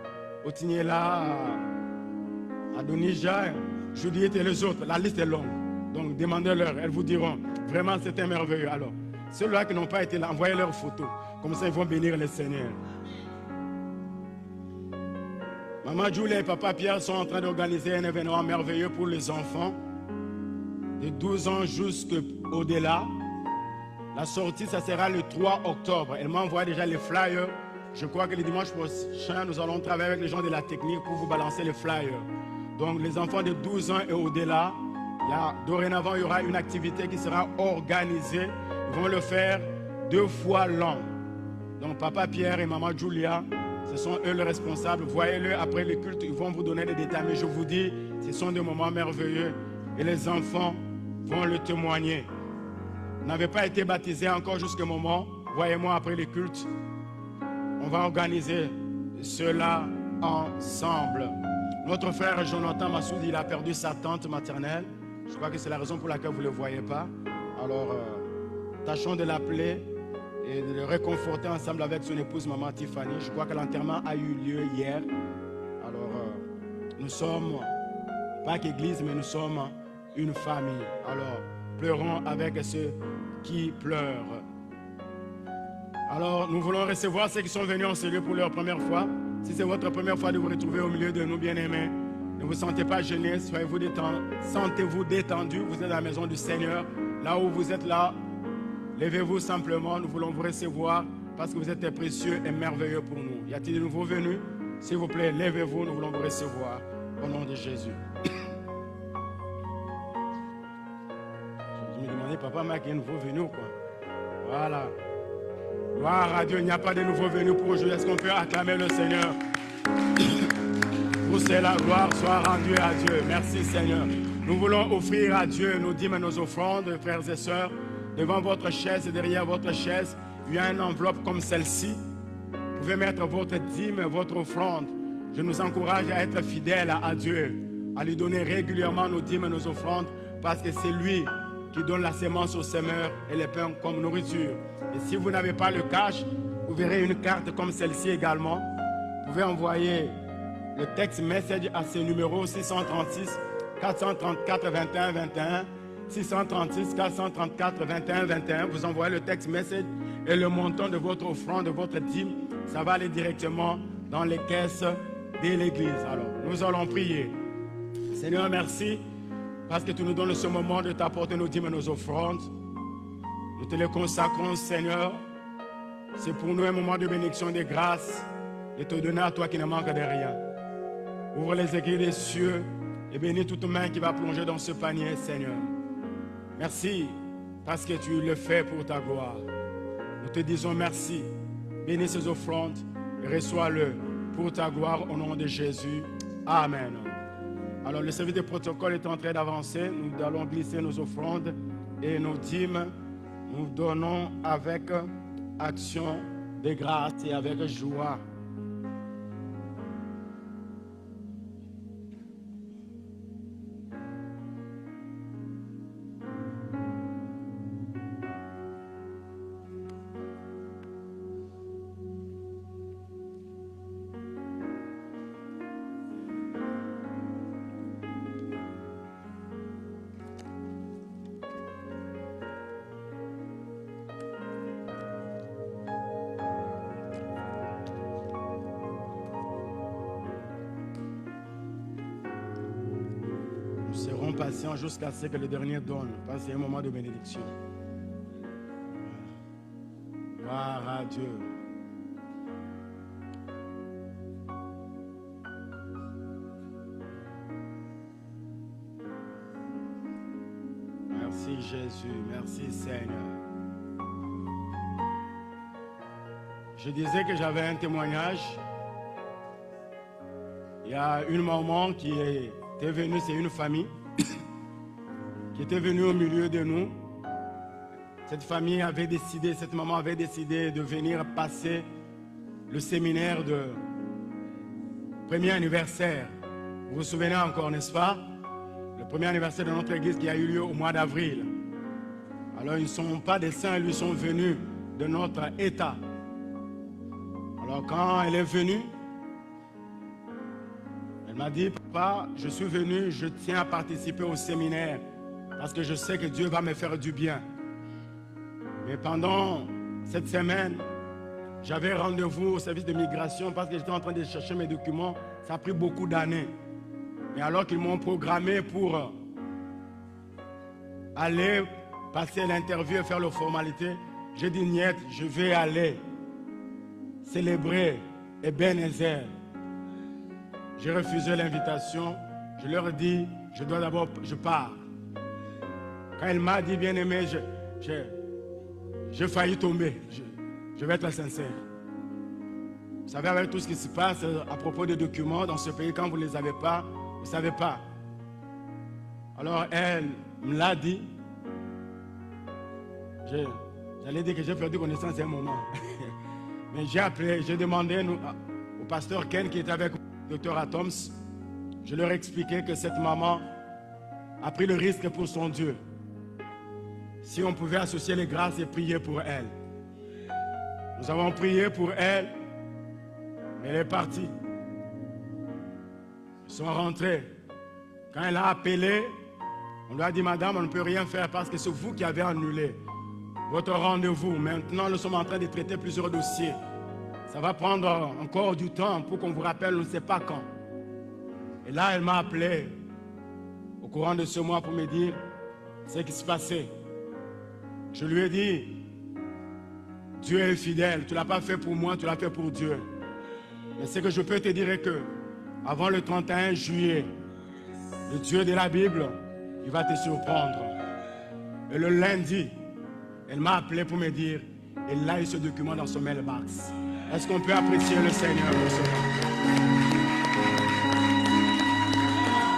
Otiniela, à Donija, Juliette et les autres. La liste est longue. Donc demandez-leur, elles vous diront, vraiment c'était merveilleux. Alors, Ceux-là qui n'ont pas été là, envoyez leurs photos. Comme ça, ils vont bénir le Seigneur. Maman Julia et Papa Pierre sont en train d'organiser un événement merveilleux pour les enfants de 12 ans jusqu'au-delà. La sortie, ça sera le 3 octobre. Elle m'a envoyé déjà les flyers. Je crois que le dimanche prochain, nous allons travailler avec les gens de la technique pour vous balancer les flyers. Donc, les enfants de 12 ans et au-delà, dorénavant, il y aura une activité qui sera organisée. Ils vont le faire 2 fois l'an. Donc, Papa Pierre et Maman Julia, ce sont eux les responsables. Voyez-le après le culte, ils vont vous donner des détails. Mais je vous dis, ce sont des moments merveilleux et les enfants vont le témoigner. Vous n'avez pas été baptisé encore jusqu'au moment. Voyez-moi après le culte. On va organiser cela ensemble. Notre frère Jonathan Massoud, il a perdu sa tante maternelle. Je crois que c'est la raison pour laquelle vous ne le voyez pas. Alors, tâchons de l'appeler et de le réconforter ensemble avec son épouse, Maman Tiffany. Je crois que l'enterrement a eu lieu hier. Alors, nous sommes, pas qu'église, mais nous sommes une famille. Alors, pleurons avec ceux qui pleurent. Alors, nous voulons recevoir ceux qui sont venus en ce lieu pour leur première fois. Si c'est votre première fois de vous retrouver au milieu de nous, bien-aimés, ne vous sentez pas gênés, sentez-vous détendus. Vous êtes à la maison du Seigneur. Là où vous êtes là, levez-vous simplement. Nous voulons vous recevoir parce que vous êtes précieux et merveilleux pour nous. Y a-t-il de nouveaux venus? S'il vous plaît, levez-vous. Nous voulons vous recevoir au nom de Jésus. Je me demandais, papa, Mac, il y a un nouveau venu ou quoi? Voilà. Gloire à Dieu, il n'y a pas de nouveau venu pour aujourd'hui. Est-ce qu'on peut acclamer le Seigneur? Pour cela, gloire soit rendue à Dieu. Merci Seigneur. Nous voulons offrir à Dieu nos dîmes et nos offrandes, frères et sœurs. Devant votre chaise et derrière votre chaise, il y a une enveloppe comme celle-ci. Vous pouvez mettre votre dîme et votre offrande. Je nous encourage à être fidèles à Dieu, à lui donner régulièrement nos dîmes et nos offrandes, parce que c'est lui qui donne la sémence aux semeurs et les pains comme nourriture. Et si vous n'avez pas le cash, vous verrez une carte comme celle-ci également. Vous pouvez envoyer le text message à ce numéro 636 434 21 21. 636 434 21 21. Vous envoyez le text message et le montant de votre offrande, de votre dîme, ça va aller directement dans les caisses de l'église. Alors, nous allons prier. Seigneur, merci parce que tu nous donnes ce moment de t'apporter nos dîmes et nos offrandes. Nous te les consacrons, Seigneur. C'est pour nous un moment de bénédiction, de grâce, de te donner à toi qui ne manque de rien. Ouvre les aiguilles des cieux et bénis toute main qui va plonger dans ce panier, Seigneur. Merci parce que tu le fais pour ta gloire. Nous te disons merci. Bénis ces offrandes et reçois-le pour ta gloire au nom de Jésus. Amen. Alors le service de protocole est en train d'avancer. Nous allons glisser nos offrandes et nos dîmes. Nous donnons avec action de grâce et avec joie. Patient jusqu'à ce que le dernier donne, parce que c'est un moment de bénédiction. Gloire à Dieu. Merci Jésus, merci Seigneur. Je disais que j'avais un témoignage. Il y a une maman qui était venue, c'est une famille qui était venue au milieu de nous. Cette famille avait décidé, cette maman avait décidé de venir passer le séminaire de premier anniversaire. Vous vous souvenez encore, n'est-ce pas? Le premier anniversaire de notre église qui a eu lieu au mois d'avril. Alors ils ne sont pas des saints, ils sont venus de notre état. Alors quand elle est venue, elle m'a dit, papa, je suis venu, je tiens à participer au séminaire. Parce que je sais que Dieu va me faire du bien. Mais pendant cette semaine, j'avais rendez-vous au service de migration parce que j'étais en train de chercher mes documents. Ça a pris beaucoup d'années. Mais alors qu'ils m'ont programmé pour aller passer l'interview et faire les formalités, j'ai dit niet, je vais aller célébrer Ebenezer. J'ai refusé l'invitation. Je leur ai dit, je pars. Quand elle m'a dit, bien aimé, j'ai failli tomber. Je vais être sincère. Vous savez, avec tout ce qui se passe à propos des documents dans ce pays, quand vous ne les avez pas, vous ne savez pas. Alors elle me l'a dit. J'allais dire que j'ai perdu connaissance à un moment. Mais j'ai appelé, j'ai demandé au pasteur Ken qui était avec le docteur Atoms. Je leur ai expliqué que cette maman a pris le risque pour son Dieu. Si on pouvait associer les grâces et prier pour elle. Nous avons prié pour elle, mais elle est partie. Ils sont rentrés. Quand elle a appelé, on lui a dit, madame, on ne peut rien faire parce que c'est vous qui avez annulé votre rendez-vous. Maintenant, nous sommes en train de traiter plusieurs dossiers. Ça va prendre encore du temps pour qu'on vous rappelle, on ne sait pas quand. Et là, elle m'a appelé au courant de ce mois pour me dire ce qui se passait. Je lui ai dit, Dieu est fidèle, tu ne l'as pas fait pour moi, tu l'as fait pour Dieu. Mais ce que je peux te dire est que, avant le 31 juillet, le Dieu de la Bible, il va te surprendre. Et le lundi, elle m'a appelé pour me dire, elle a eu ce document dans son mailbox. Est-ce qu'on peut apprécier le Seigneur pour cela?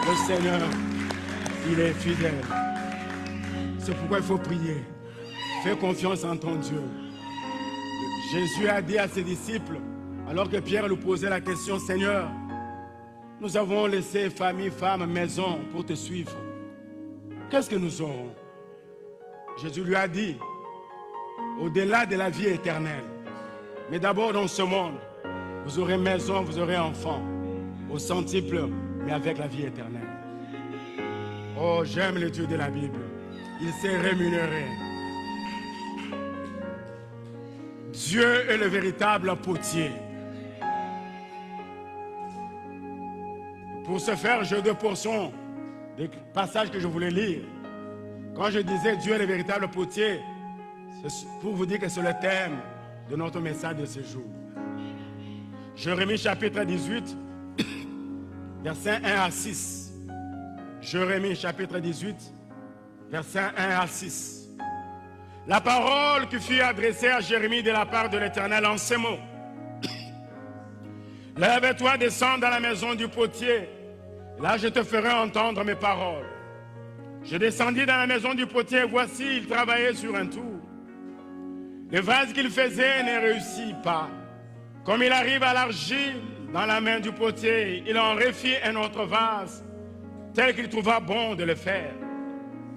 Le Seigneur, il est fidèle. C'est pourquoi il faut prier. Fais confiance en ton Dieu. Jésus a dit à ses disciples, alors que Pierre lui posait la question, Seigneur, nous avons laissé famille, femme, maison pour te suivre. Qu'est-ce que nous aurons? Jésus lui a dit, au-delà de la vie éternelle, mais d'abord dans ce monde, vous aurez maison, vous aurez enfants, au centuple, mais avec la vie éternelle. Oh, j'aime le Dieu de la Bible. Il s'est rémunéré. Dieu est le véritable potier. Pour ce faire, j'ai deux portions des passages que je voulais lire. Quand je disais Dieu est le véritable potier, c'est pour vous dire que c'est le thème de notre message de ce jour. Jérémie chapitre 18, versets 1 à 6. Jérémie chapitre 18, versets 1 à 6. La parole qui fut adressée à Jérémie de la part de l'Éternel en ces mots. Lève-toi, descends dans la maison du potier. Là, je te ferai entendre mes paroles. Je descendis dans la maison du potier, et voici, il travaillait sur un tour. Le vase qu'il faisait ne réussit pas. Comme il arrive à l'argile dans la main du potier, il en refit un autre vase, tel qu'il trouva bon de le faire.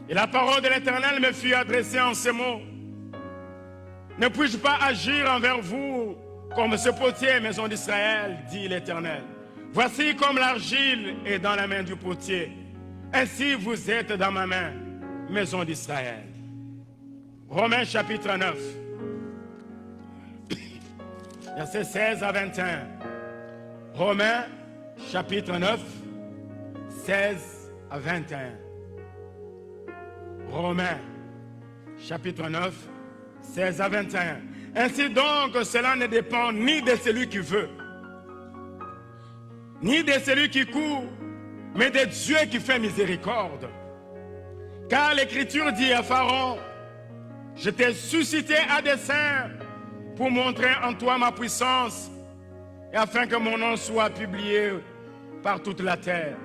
Et la parole de l'Éternel me fut adressée en ces mots. Ne puis-je pas agir envers vous comme ce potier, maison d'Israël, dit l'Éternel. Voici comme l'argile est dans la main du potier. Ainsi vous êtes dans ma main, maison d'Israël. Romains chapitre 9, versets 16 à 21. Romains chapitre 9, 16 à 21. Romains chapitre 9, 16 à 21. Ainsi donc, cela ne dépend ni de celui qui veut, ni de celui qui court, mais de Dieu qui fait miséricorde. Car l'Écriture dit à Pharaon, je t'ai suscité à dessein pour montrer en toi ma puissance et afin que mon nom soit publié par toute la terre.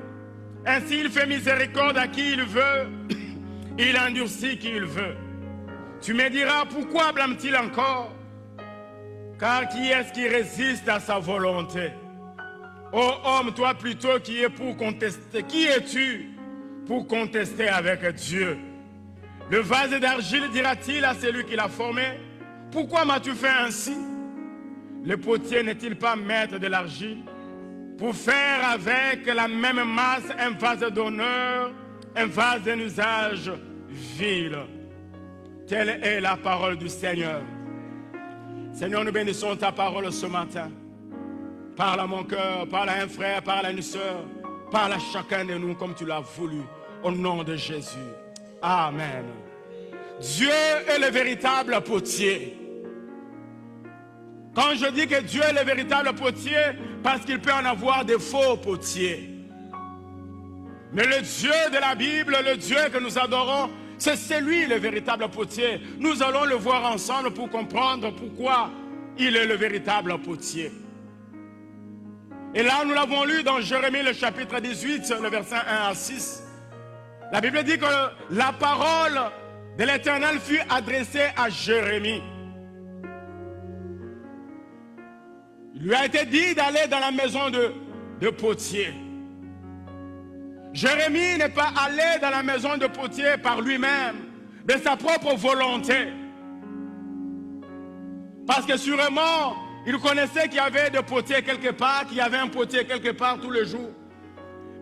Ainsi il fait miséricorde à qui il veut, il endurcit qui il veut. Tu me diras, pourquoi blâme-t-il encore? Car qui est-ce qui résiste à sa volonté? Ô homme, toi plutôt qui es pour contester, qui es-tu pour contester avec Dieu? Le vase d'argile dira-t-il à celui qui l'a formé, pourquoi m'as-tu fait ainsi? Le potier n'est-il pas maître de l'argile pour faire avec la même masse un vase d'honneur, un vase d'un usage vil? Telle est la parole du Seigneur. Seigneur, nous bénissons ta parole ce matin. Parle à mon cœur, parle à un frère, parle à une soeur, parle à chacun de nous comme tu l'as voulu. Au nom de Jésus. Amen. Dieu est le véritable potier. Quand je dis que Dieu est le véritable potier, parce qu'il peut en avoir des faux potiers. Mais le Dieu de la Bible, le Dieu que nous adorons, c'est lui le véritable potier. Nous allons le voir ensemble pour comprendre pourquoi il est le véritable potier. Et là, nous l'avons lu dans Jérémie, le chapitre 18, le verset 1 à 6. La Bible dit que la parole de l'Éternel fut adressée à Jérémie. Il lui a été dit d'aller dans la maison de potier. Jérémie n'est pas allé dans la maison de potier par lui-même, de sa propre volonté. Parce que sûrement, il connaissait qu'il y avait des potiers quelque part, qu'il y avait un potier quelque part tous les jours.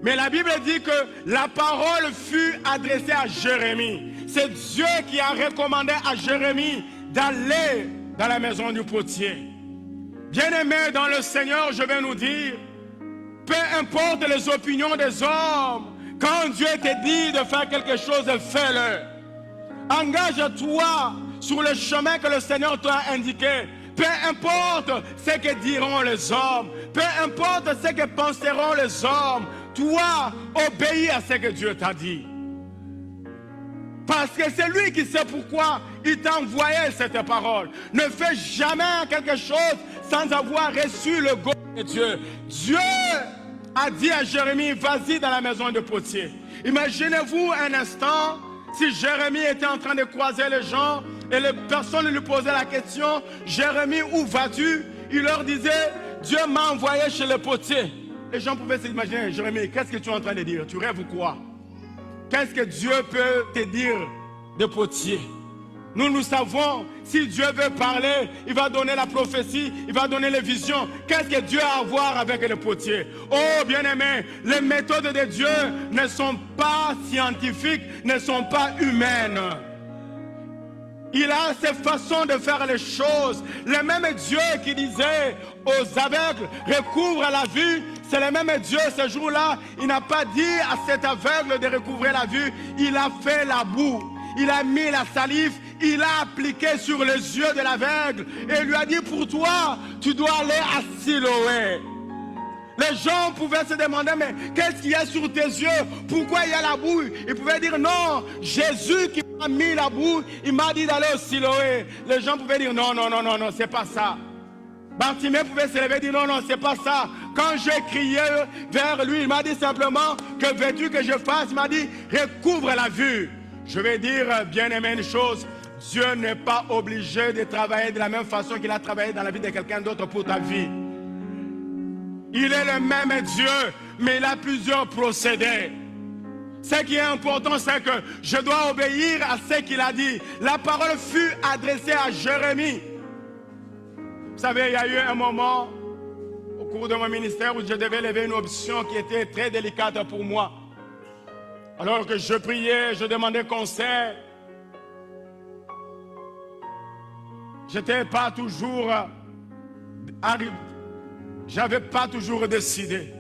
Mais la Bible dit que la parole fut adressée à Jérémie. C'est Dieu qui a recommandé à Jérémie d'aller dans la maison du potier. Bien-aimés dans le Seigneur, je vais nous dire, peu importe les opinions des hommes, quand Dieu te dit de faire quelque chose, fais-le. Engage-toi sur le chemin que le Seigneur t'a indiqué. Peu importe ce que diront les hommes, peu importe ce que penseront les hommes, toi, obéis à ce que Dieu t'a dit. Parce que c'est lui qui sait pourquoi il t'a envoyé cette parole. Ne fais jamais quelque chose sans avoir reçu le go de Dieu. Dieu a dit à Jérémie, vas-y dans la maison de potier. Imaginez-vous un instant, si Jérémie était en train de croiser les gens et les personnes lui posaient la question, Jérémie, où vas-tu? Il leur disait, Dieu m'a envoyé chez le potier. Les gens pouvaient s'imaginer, Jérémie, qu'est-ce que tu es en train de dire? Tu rêves ou quoi? Qu'est-ce que Dieu peut te dire de potier? Nous savons, si Dieu veut parler, il va donner la prophétie, il va donner les visions. Qu'est-ce que Dieu a à voir avec le potier? Oh, bien-aimés, les méthodes de Dieu ne sont pas scientifiques, ne sont pas humaines. Il a ses façons de faire les choses. Le même Dieu qui disait aux aveugles, recouvre la vue, c'est le même Dieu ce jour-là. Il n'a pas dit à cet aveugle de recouvrer la vue. Il a fait la boue. Il a mis la salive. Il a appliqué sur les yeux de l'aveugle. Et il lui a dit, pour toi, tu dois aller à Siloé. Les gens pouvaient se demander, mais qu'est-ce qu'il y a sur tes yeux? Pourquoi il y a la boue? Ils pouvaient dire, non, Jésus qui m'a mis la boue, il m'a dit d'aller au Siloé. Les gens pouvaient dire, non, c'est pas ça. Bartimée pouvait se lever et dire, non, c'est pas ça. Quand j'ai crié vers lui, il m'a dit simplement, que veux-tu que je fasse? Il m'a dit, recouvre la vue. Je vais dire, bien aimé, une chose, Dieu n'est pas obligé de travailler de la même façon qu'il a travaillé dans la vie de quelqu'un d'autre pour ta vie. Il est le même Dieu, mais il a plusieurs procédés. Ce qui est important, c'est que je dois obéir à ce qu'il a dit. La parole fut adressée à Jérémie. Vous savez, il y a eu un moment au cours de mon ministère où je devais lever une option qui était très délicate pour moi. Alors que je priais, je demandais conseil. J'étais pas toujours arrivé. J'avais pas toujours décidé.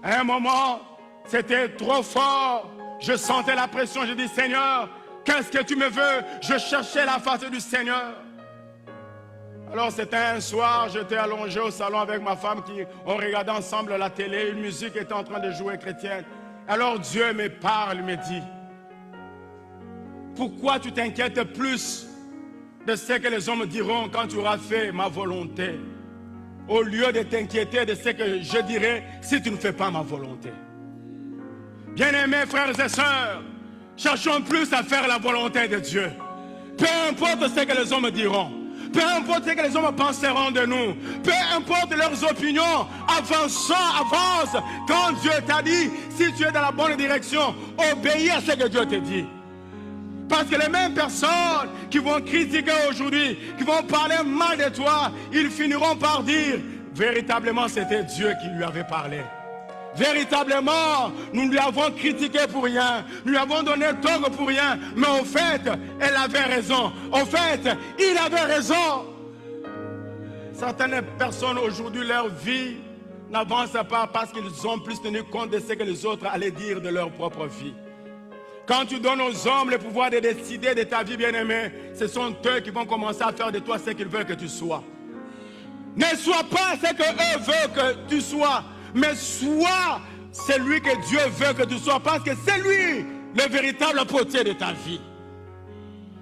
À un moment, c'était trop fort. Je sentais la pression. Je dis, Seigneur, qu'est-ce que tu me veux? Je cherchais la face du Seigneur. Alors c'était un soir, j'étais allongé au salon avec ma femme, on regardait ensemble la télé, une musique était en train de jouer chrétienne. Alors Dieu me parle, me dit, pourquoi tu t'inquiètes plus de ce que les hommes diront quand tu auras fait ma volonté, au lieu de t'inquiéter de ce que je dirai si tu ne fais pas ma volonté? Bien-aimés frères et sœurs, cherchons plus à faire la volonté de Dieu. Peu importe ce que les hommes diront, peu importe ce que les hommes penseront de nous, peu importe leurs opinions, avance. Quand Dieu t'a dit, si tu es dans la bonne direction, obéis à ce que Dieu te dit. Parce que les mêmes personnes qui vont critiquer aujourd'hui, qui vont parler mal de toi, ils finiront par dire, véritablement c'était Dieu qui lui avait parlé. Véritablement, nous lui avons critiqué pour rien, nous lui avons donné tort pour rien, mais au fait, elle avait raison. Au fait, il avait raison. Certaines personnes aujourd'hui, leur vie n'avance pas parce qu'ils ont plus tenu compte de ce que les autres allaient dire de leur propre vie. Quand tu donnes aux hommes le pouvoir de décider de ta vie, bien-aimée, ce sont eux qui vont commencer à faire de toi ce qu'ils veulent que tu sois. Ne sois pas ce qu'eux veulent que tu sois, mais sois celui que Dieu veut que tu sois, parce que c'est lui le véritable potier de ta vie.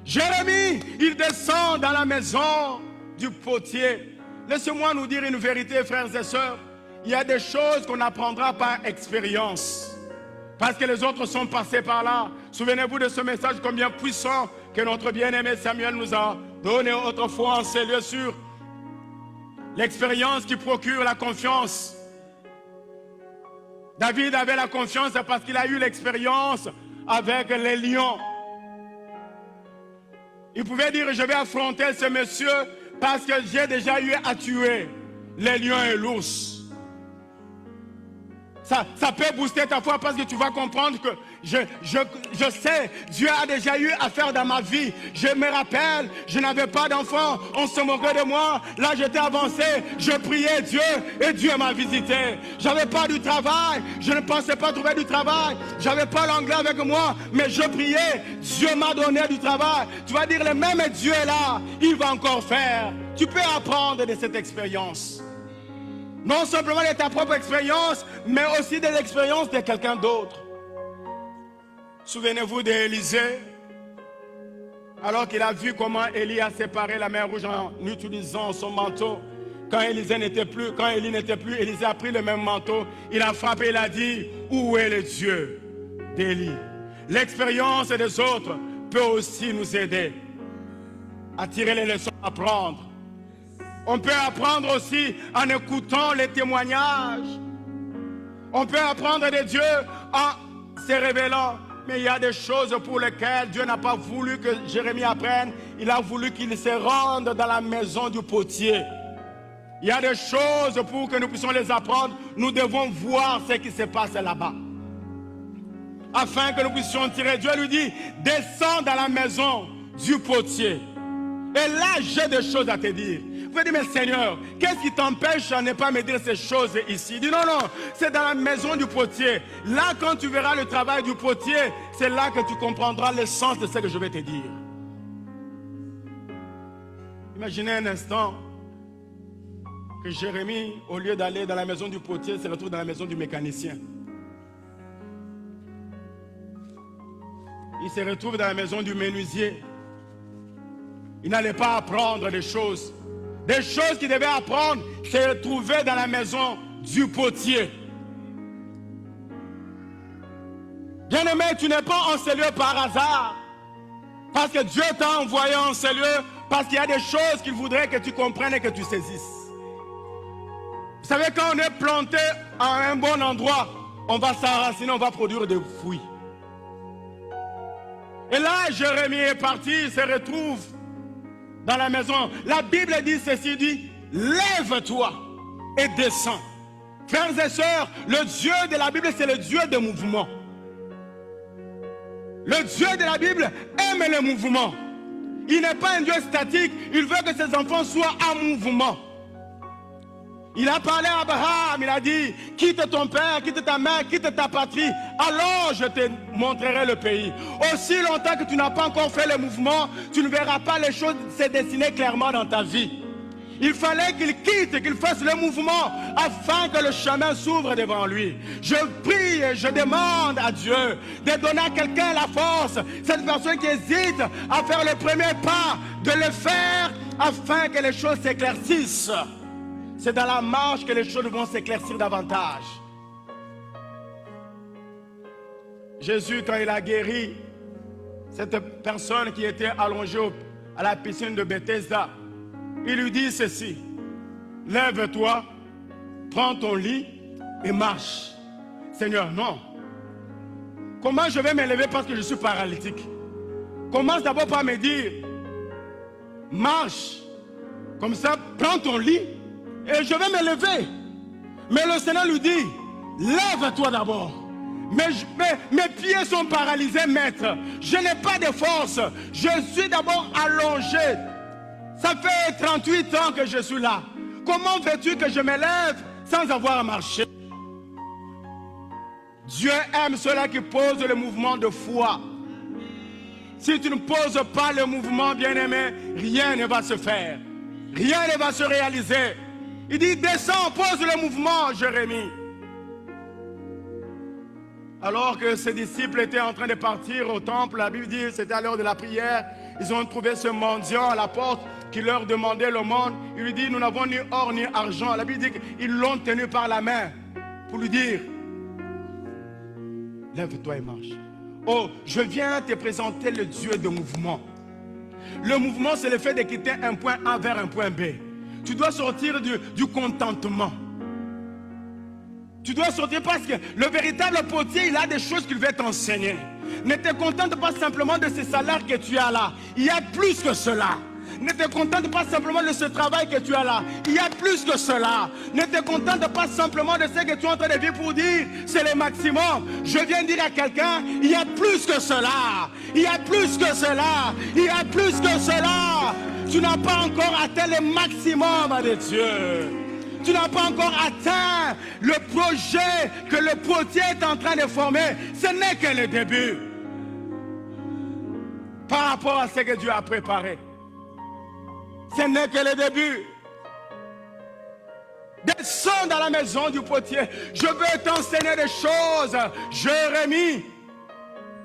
Jérémie, il descend dans la maison du potier. Laissez-moi nous dire une vérité, frères et sœurs. Il y a des choses qu'on apprendra par expérience. Parce que les autres sont passés par là. Souvenez-vous de ce message combien puissant que notre bien-aimé Samuel nous a donné autrefois en ces lieux sur l'expérience qui procure la confiance. David avait la confiance parce qu'il a eu l'expérience avec les lions. Il pouvait dire, je vais affronter ce monsieur parce que j'ai déjà eu à tuer les lions et l'ours. Ça peut booster ta foi parce que tu vas comprendre que je sais, Dieu a déjà eu à faire dans ma vie. Je me rappelle, je n'avais pas d'enfant, on se moquait de moi. Là, j'étais avancé, je priais Dieu et Dieu m'a visité. J'avais pas du travail, je ne pensais pas trouver du travail. J'avais pas l'anglais avec moi, mais je priais. Dieu m'a donné du travail. Tu vas dire, le même Dieu est là, il va encore faire. Tu peux apprendre de cette expérience. Non simplement de ta propre expérience, mais aussi de l'expérience de quelqu'un d'autre. Souvenez-vous d'Élisée, alors qu'il a vu comment Élie a séparé la mer Rouge en utilisant son manteau. Quand Élie n'était plus, Élisée a pris le même manteau, il a frappé, il a dit, où est le Dieu d'Élie? L'expérience des autres peut aussi nous aider à tirer les leçons à prendre. On peut apprendre aussi en écoutant les témoignages. On peut apprendre de Dieu en se révélant. Mais il y a des choses pour lesquelles Dieu n'a pas voulu que Jérémie apprenne. Il a voulu qu'il se rende dans la maison du potier. Il y a des choses pour que nous puissions les apprendre. Nous devons voir ce qui se passe là-bas. Afin que nous puissions tirer. Dieu lui dit, descends dans la maison du potier. Et là, j'ai des choses à te dire. Vous pouvez dire, mais Seigneur, qu'est-ce qui t'empêche à ne pas me dire ces choses ici? Il dit, non, c'est dans la maison du potier. Là, quand tu verras le travail du potier, c'est là que tu comprendras le sens de ce que je vais te dire. Imaginez un instant que Jérémie, au lieu d'aller dans la maison du potier, se retrouve dans la maison du mécanicien. Il se retrouve dans la maison du menuisier. Il n'allait pas apprendre des choses. Des choses qu'il devait apprendre, se retrouver dans la maison du potier. Bien-aimé, tu n'es pas en ce lieu par hasard. Parce que Dieu t'a envoyé en ce lieu, parce qu'il y a des choses qu'il voudrait que tu comprennes et que tu saisisses. Vous savez, quand on est planté à un bon endroit, on va s'enraciner, on va produire des fruits. Et là, Jérémie est parti, il se retrouve dans la maison. La Bible dit ceci, dit, lève-toi et descends. Frères et sœurs, le Dieu de la Bible, c'est le Dieu des mouvements. Le Dieu de la Bible aime le mouvement. Il n'est pas un Dieu statique, il veut que ses enfants soient en mouvement. Il a parlé à Abraham, il a dit, quitte ton père, quitte ta mère, quitte ta patrie, alors je te montrerai le pays. Aussi longtemps que tu n'as pas encore fait le mouvement, tu ne verras pas les choses se dessiner clairement dans ta vie. Il fallait qu'il quitte, qu'il fasse le mouvement afin que le chemin s'ouvre devant lui. Je prie et je demande à Dieu de donner à quelqu'un la force, cette personne qui hésite à faire le premier pas, de le faire afin que les choses s'éclaircissent. C'est dans la marche que les choses vont s'éclaircir davantage. Jésus, quand il a guéri cette personne qui était allongée à la piscine de Bethesda, il lui dit ceci, lève-toi, prends ton lit et marche. Seigneur, non. Comment je vais me lever parce que je suis paralytique? Commence d'abord par me dire, marche. Comme ça, prends ton lit et je vais me lever. Mais le Seigneur lui dit, Lève-toi d'abord. Mes pieds sont paralysés, maître. Je n'ai pas de force. Je suis d'abord allongé. Ça fait 38 ans que je suis là. Comment veux-tu que je me lève sans avoir marché? Dieu aime ceux-là qui posent le mouvement de foi. Si tu ne poses pas le mouvement, bien-aimé, rien ne va se faire. Rien ne va se réaliser. Il dit, descends, pose le mouvement, Jérémie. Alors que ses disciples étaient en train de partir au temple, la Bible dit, c'était à l'heure de la prière, ils ont trouvé ce mendiant à la porte qui leur demandait l'aumône. Il lui dit, nous n'avons ni or ni argent. La Bible dit qu'ils l'ont tenu par la main pour lui dire, lève-toi et marche. Oh, je viens te présenter le Dieu de mouvement. Le mouvement, c'est le fait de quitter un point A vers un point B. Tu dois sortir du contentement. Tu dois sortir parce que le véritable potier, il a des choses qu'il veut t'enseigner. Ne te contente pas simplement de ce salaire que tu as là. Il y a plus que cela. Ne te contente pas simplement de ce travail que tu as là. Il y a plus que cela. Ne te contente pas simplement de ce que tu es en train de vivre pour dire c'est le maximum. Je viens dire à quelqu'un, il y a plus que cela. Il y a plus que cela. Il y a plus que cela. Tu n'as pas encore atteint le maximum de Dieu. Tu n'as pas encore atteint le projet que le potier est en train de former. Ce n'est que le début. Par rapport à ce que Dieu a préparé. Ce n'est que le début. Descends dans la maison du potier. Je veux t'enseigner des choses. Jérémie.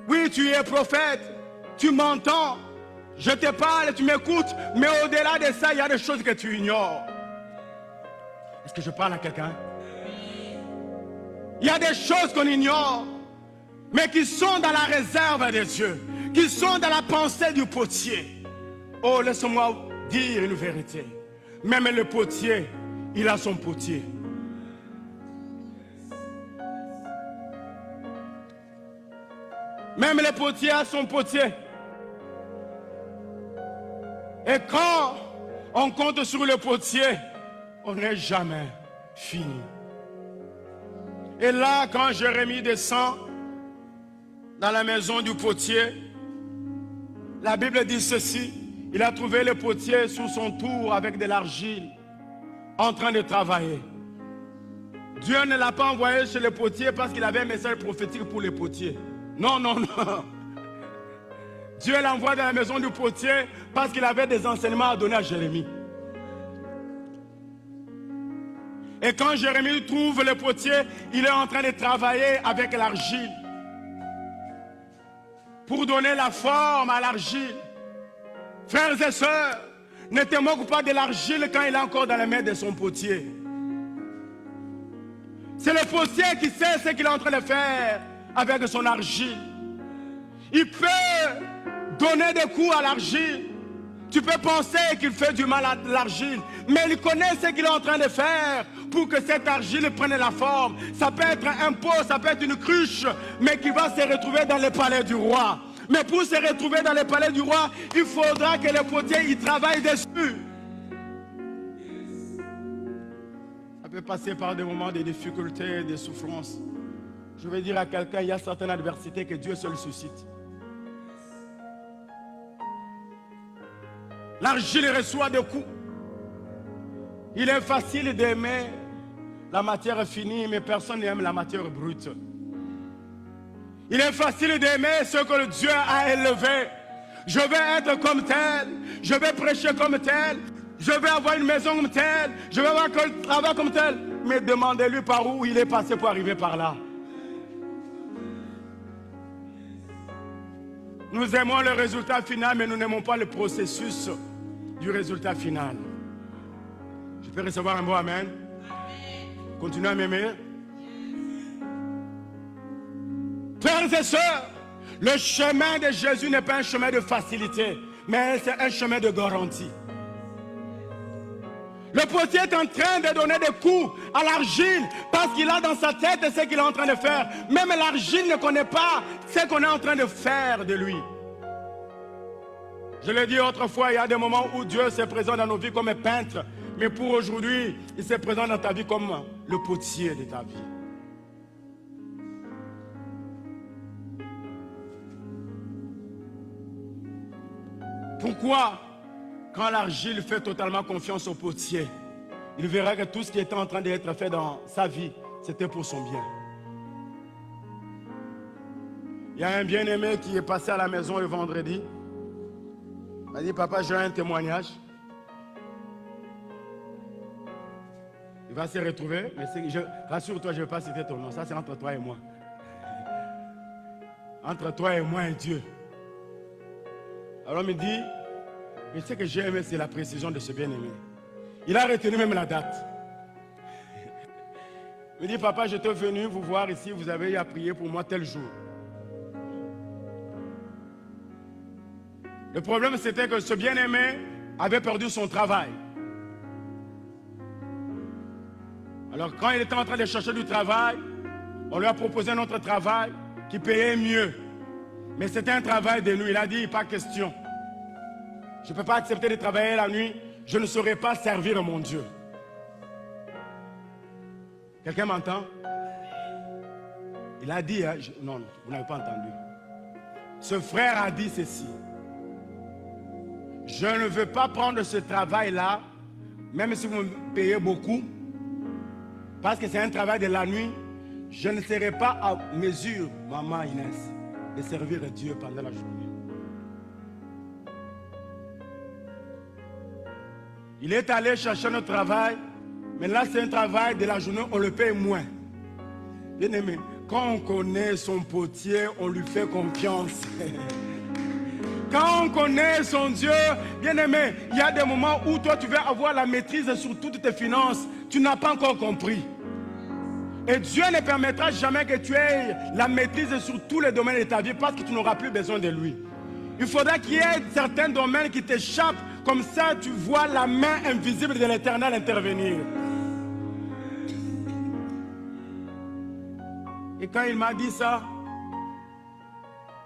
Oui, tu es prophète. Tu m'entends. Je te parle, tu m'écoutes. Mais au-delà de ça, il y a des choses que tu ignores. Est-ce que je parle à quelqu'un? Il y a des choses qu'on ignore. Mais qui sont dans la réserve de Dieu. Qui sont dans la pensée du potier. Oh, laisse-moi dire une vérité. Même le potier, il a son potier. Même le potier a son potier. Et quand on compte sur le potier, on n'est jamais fini. Et là, quand Jérémie descend dans la maison du potier, la Bible dit ceci. Il a trouvé le potier sous son tour avec de l'argile, en train de travailler. Dieu ne l'a pas envoyé chez le potier parce qu'il avait un message prophétique pour les potiers. Non, non, non. Dieu l'envoie dans la maison du potier parce qu'il avait des enseignements à donner à Jérémie. Et quand Jérémie trouve le potier, il est en train de travailler avec l'argile pour donner la forme à l'argile. Frères et sœurs, ne te moque pas de l'argile quand il est encore dans les mains de son potier. C'est le potier qui sait ce qu'il est en train de faire avec son argile. Il peut donner des coups à l'argile. Tu peux penser qu'il fait du mal à l'argile, mais il connaît ce qu'il est en train de faire pour que cette argile prenne la forme. Ça peut être un pot, ça peut être une cruche, mais qui va se retrouver dans le palais du roi. Mais pour se retrouver dans le palais du roi, il faudra que le potier y travaille dessus. Ça peut passer par des moments de difficultés, de souffrances. Je vais dire à quelqu'un, il y a certaines adversités que Dieu seul suscite. L'argile reçoit des coups. Il est facile d'aimer la matière finie, mais personne n'aime la matière brute. Il est facile d'aimer ce que Dieu a élevé. Je vais être comme tel. Je vais prêcher comme tel. Je vais avoir une maison comme telle. Je vais avoir un travail comme tel. Mais demandez-lui par où il est passé pour arriver par là. Nous aimons le résultat final, mais nous n'aimons pas le processus du résultat final. Je peux recevoir un mot amen? Continuez à m'aimer. Frères et sœurs, le chemin de Jésus n'est pas un chemin de facilité, mais c'est un chemin de garantie. Le potier est en train de donner des coups à l'argile parce qu'il a dans sa tête ce qu'il est en train de faire. Même l'argile ne connaît pas ce qu'on est en train de faire de lui. Je l'ai dit autrefois, il y a des moments où Dieu se présente dans nos vies comme un peintre. Mais pour aujourd'hui, il se présente dans ta vie comme le potier de ta vie. Pourquoi, quand l'argile fait totalement confiance au potier, il verra que tout ce qui était en train d'être fait dans sa vie, c'était pour son bien. Il y a un bien-aimé qui est passé à la maison le vendredi. Il m'a dit, papa, j'ai un témoignage. Il va se retrouver, mais rassure-toi, je ne vais pas citer ton nom. Ça, c'est entre toi et moi. Entre toi et moi et Dieu. Alors, il me dit, mais ce que j'ai aimé, c'est la précision de ce bien-aimé. Il a retenu même la date. Il me dit, papa, j'étais venu vous voir ici, vous avez eu à prier pour moi tel jour. Le problème, c'était que ce bien-aimé avait perdu son travail. Alors, quand il était en train de chercher du travail, on lui a proposé un autre travail qui payait mieux. Mais c'était un travail de nuit. Il a dit, pas question. Je ne peux pas accepter de travailler la nuit. Je ne saurais pas servir mon Dieu. Quelqu'un m'entend? Il a dit, hein, non, vous n'avez pas entendu. Ce frère a dit ceci. Je ne veux pas prendre ce travail-là, même si vous me payez beaucoup, parce que c'est un travail de la nuit. Je ne serai pas à mesure, maman Inès, de servir Dieu pendant la journée. Il est allé chercher notre travail, mais là c'est un travail de la journée, on le paye moins. Bien aimé, quand on connaît son potier, on lui fait confiance. Quand on connaît son Dieu, bien aimé, il y a des moments où toi tu veux avoir la maîtrise sur toutes tes finances. Tu n'as pas encore compris. Et Dieu ne permettra jamais que tu aies la maîtrise sur tous les domaines de ta vie parce que tu n'auras plus besoin de lui. Il faudra qu'il y ait certains domaines qui t'échappent. Comme ça, tu vois la main invisible de l'Éternel intervenir. Et quand il m'a dit ça,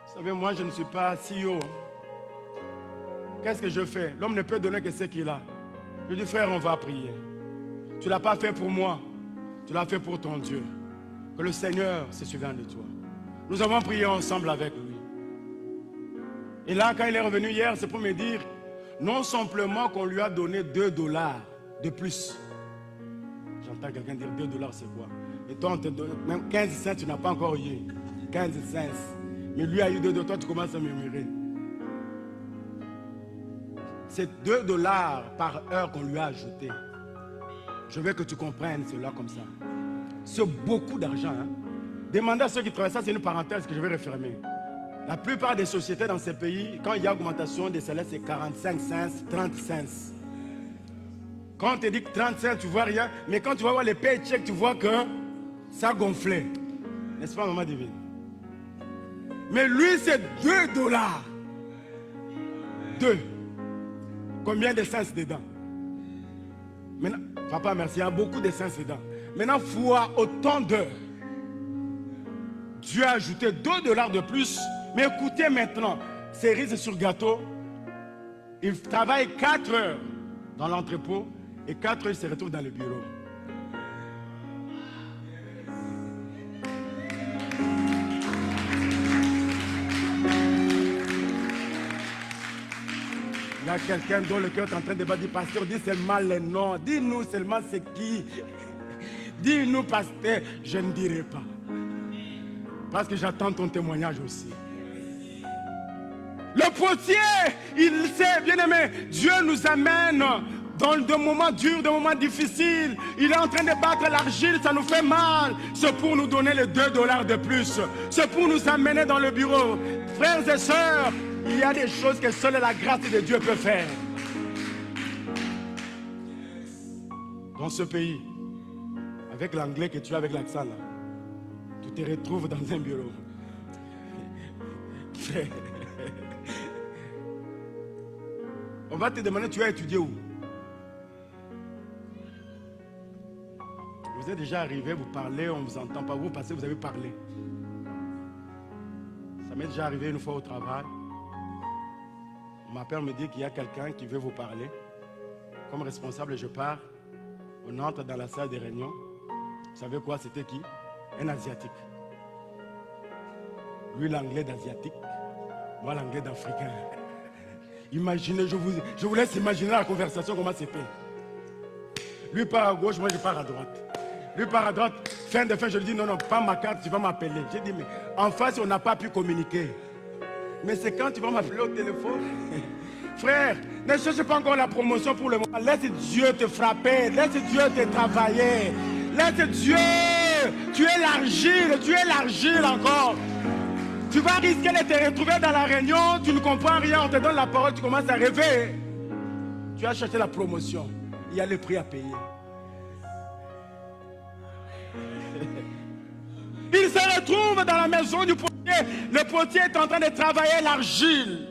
vous savez, moi je ne suis pas CEO. Qu'est-ce que je fais? L'homme ne peut donner que ce qu'il a. Je dis, frère, on va prier. Tu ne l'as pas fait pour moi. Tu l'as fait pour ton Dieu. Que le Seigneur se souvienne de toi. Nous avons prié ensemble avec lui. Et là, quand il est revenu hier, c'est pour me dire, non simplement qu'on lui a donné 2 dollars de plus. J'entends quelqu'un dire 2 dollars, c'est quoi? Et toi, on te donne même 15 cents, tu n'as pas encore eu. 15 cents. Mais lui a eu 2 dollars, toi, tu commences à murmurer. C'est 2 dollars par heure qu'on lui a ajouté. Je veux que tu comprennes cela comme ça. C'est beaucoup d'argent. Hein? Demandez à ceux qui travaillent, ça c'est une parenthèse que je vais refermer. La plupart des sociétés dans ces pays, quand il y a augmentation des salaires, c'est 45 cents, 30 cents. Quand on te dit que 30 cents, tu vois rien. Mais quand tu vas voir les paychecks, tu vois que ça gonflait. N'est-ce pas, maman divine? Mais lui, c'est 2 dollars. 2. Combien de sens dedans? Maintenant, papa, merci, il y a beaucoup de sens dedans. Maintenant, fois autant d'heures. Dieu a ajouté 2 dollars de plus. Mais écoutez maintenant, cerise sur gâteau, il travaille 4 heures dans l'entrepôt et 4 heures, il se retrouve dans le bureau. Il y a quelqu'un dont le cœur est en train de battre, dit, pasteur, dis seulement les noms, dis-nous seulement c'est qui. Dis-nous, pasteur, je ne dirai pas. Parce que j'attends ton témoignage aussi. Le potier, il sait, bien aimé, Dieu nous amène dans des moments durs, des moments difficiles. Il est en train de battre l'argile, ça nous fait mal. C'est pour nous donner les 2 dollars de plus. C'est pour nous amener dans le bureau. Frères et sœurs, il y a des choses que seule la grâce de Dieu peut faire. Dans ce pays, avec l'anglais que tu as avec l'accent là, tu te retrouves dans un bureau. On va te demander, tu as étudié où? Vous êtes déjà arrivé, vous parlez, on ne vous entend pas, vous passez, vous avez parlé. Ça m'est déjà arrivé une fois au travail. Ma père me dit qu'il y a quelqu'un qui veut vous parler. Comme responsable, je pars. On entre dans la salle de réunion. Vous savez quoi, c'était qui? Un Asiatique. Lui, l'anglais d'Asiatique. Moi, l'anglais d'Africain. Imaginez, je vous laisse imaginer la conversation, comment c'était. Lui part à gauche, moi je pars à droite. Lui part à droite, fin de fin, je lui dis non, non, pas ma carte, tu vas m'appeler. J'ai dit, mais en face, on n'a pas pu communiquer. Mais c'est quand tu vas m'appeler au téléphone. Frère, ne cherche pas encore la promotion pour le moment. Laisse Dieu te frapper, laisse Dieu te travailler. Laisse Dieu, tu es l'argile encore. Tu vas risquer de te retrouver dans la réunion, tu ne comprends rien, on te donne la parole, tu commences à rêver. Tu as cherché la promotion, il y a le prix à payer. Il se retrouve dans la maison du potier. Le potier est en train de travailler l'argile.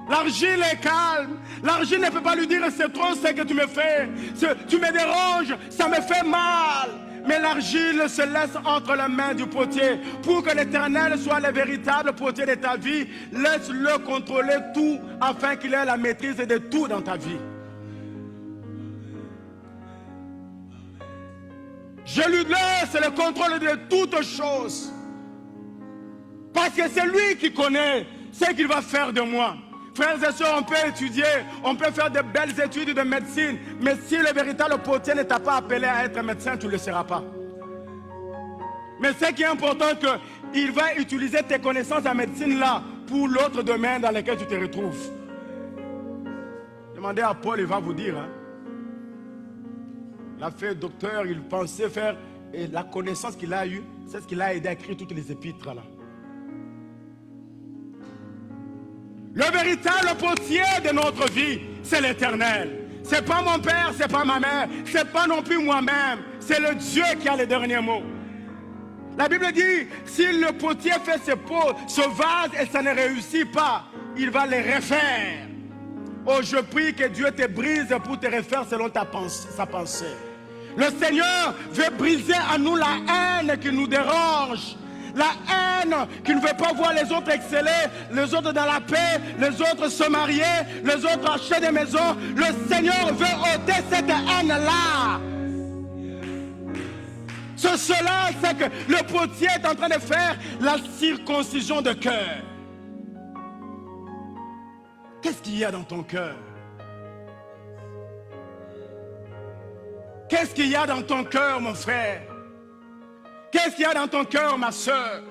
L'argile est calme. L'argile ne peut pas lui dire c'est trop ce que tu me fais. Tu me déranges, ça me fait mal. Mais l'argile se laisse entre les mains du potier. Pour que l'Éternel soit le véritable potier de ta vie, laisse-le contrôler tout afin qu'il ait la maîtrise de tout dans ta vie. Je lui laisse le contrôle de toutes choses. Parce que c'est lui qui connaît ce qu'il va faire de moi. Frères et sœurs, on peut étudier, on peut faire de belles études de médecine, mais si le véritable potier ne t'a pas appelé à être médecin, tu ne le seras pas. Mais ce qui est important, c'est qu'il va utiliser tes connaissances en médecine là pour l'autre domaine dans lequel tu te retrouves. Demandez à Paul, il va vous dire. Hein. Il a fait docteur, il pensait faire, et la connaissance qu'il a eue, c'est ce qui l'a aidé à écrire toutes les épîtres là. Le véritable potier de notre vie, c'est l'Éternel. C'est pas mon père, c'est pas ma mère, c'est pas non plus moi-même. C'est le Dieu qui a le dernier mot. La Bible dit, si le potier fait ce pot, ce vase et ça ne réussit pas, il va le refaire. Oh, je prie que Dieu te brise pour te refaire selon sa pensée. Le Seigneur veut briser à nous la haine qui nous dérange. La haine qui ne veut pas voir les autres exceller, les autres dans la paix, les autres se marier, les autres acheter des maisons. Le Seigneur veut ôter cette haine-là. Cela, c'est que le potier est en train de faire la circoncision de cœur. Qu'est-ce qu'il y a dans ton cœur? Qu'est-ce qu'il y a dans ton cœur, mon frère? Qu'est-ce qu'il y a dans ton cœur, ma soeur?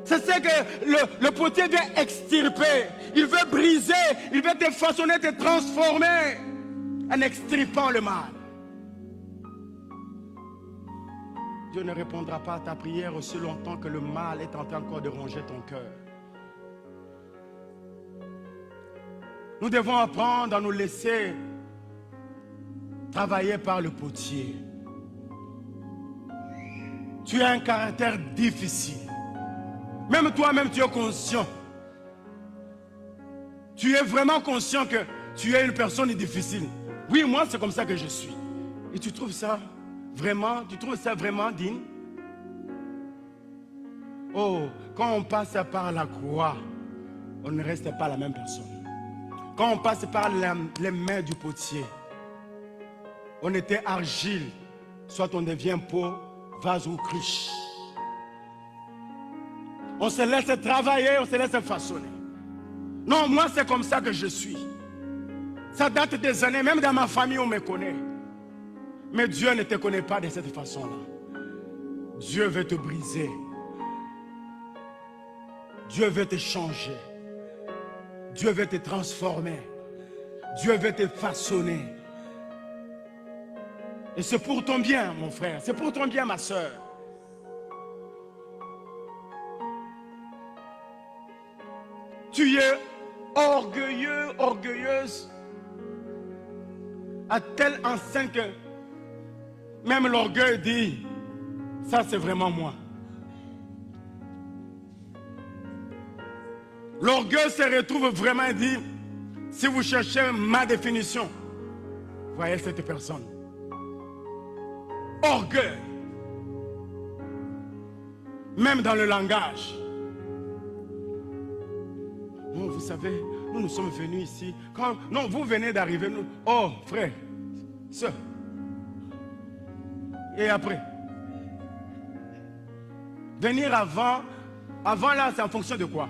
C'est ce que le potier veut extirper. Il veut briser, il veut te façonner, te transformer en extirpant le mal. Dieu ne répondra pas à ta prière aussi longtemps que le mal est en train encore de ronger ton cœur. Nous devons apprendre à nous laisser travailler par le potier. Tu as un caractère difficile. Même toi-même, tu es conscient. Tu es vraiment conscient que tu es une personne difficile. Oui, moi, c'est comme ça que je suis. Et tu trouves ça vraiment, digne? Oh, quand on passe par la croix, on ne reste pas la même personne. Quand on passe par les mains du potier, on était argile, soit on devient peau, vase ou cruche. On se laisse travailler, on se laisse façonner. Non, moi c'est comme ça que je suis. Ça date des années, même dans ma famille on me connaît. Mais Dieu ne te connaît pas de cette façon-là. Dieu veut te briser. Dieu veut te changer. Dieu veut te transformer. Dieu veut te façonner. Et c'est pour ton bien, mon frère. C'est pour ton bien, ma soeur. Tu es orgueilleux, orgueilleuse, à tel enseigne que même l'orgueil dit, ça c'est vraiment moi. L'orgueil se retrouve vraiment et dit, si vous cherchez ma définition, voyez cette personne. Orgueil. Même dans le langage. Non, vous savez, nous sommes venus ici. Non, vous venez d'arriver. Oh, frère, sœur. Et après? Venir avant là, c'est en fonction de quoi?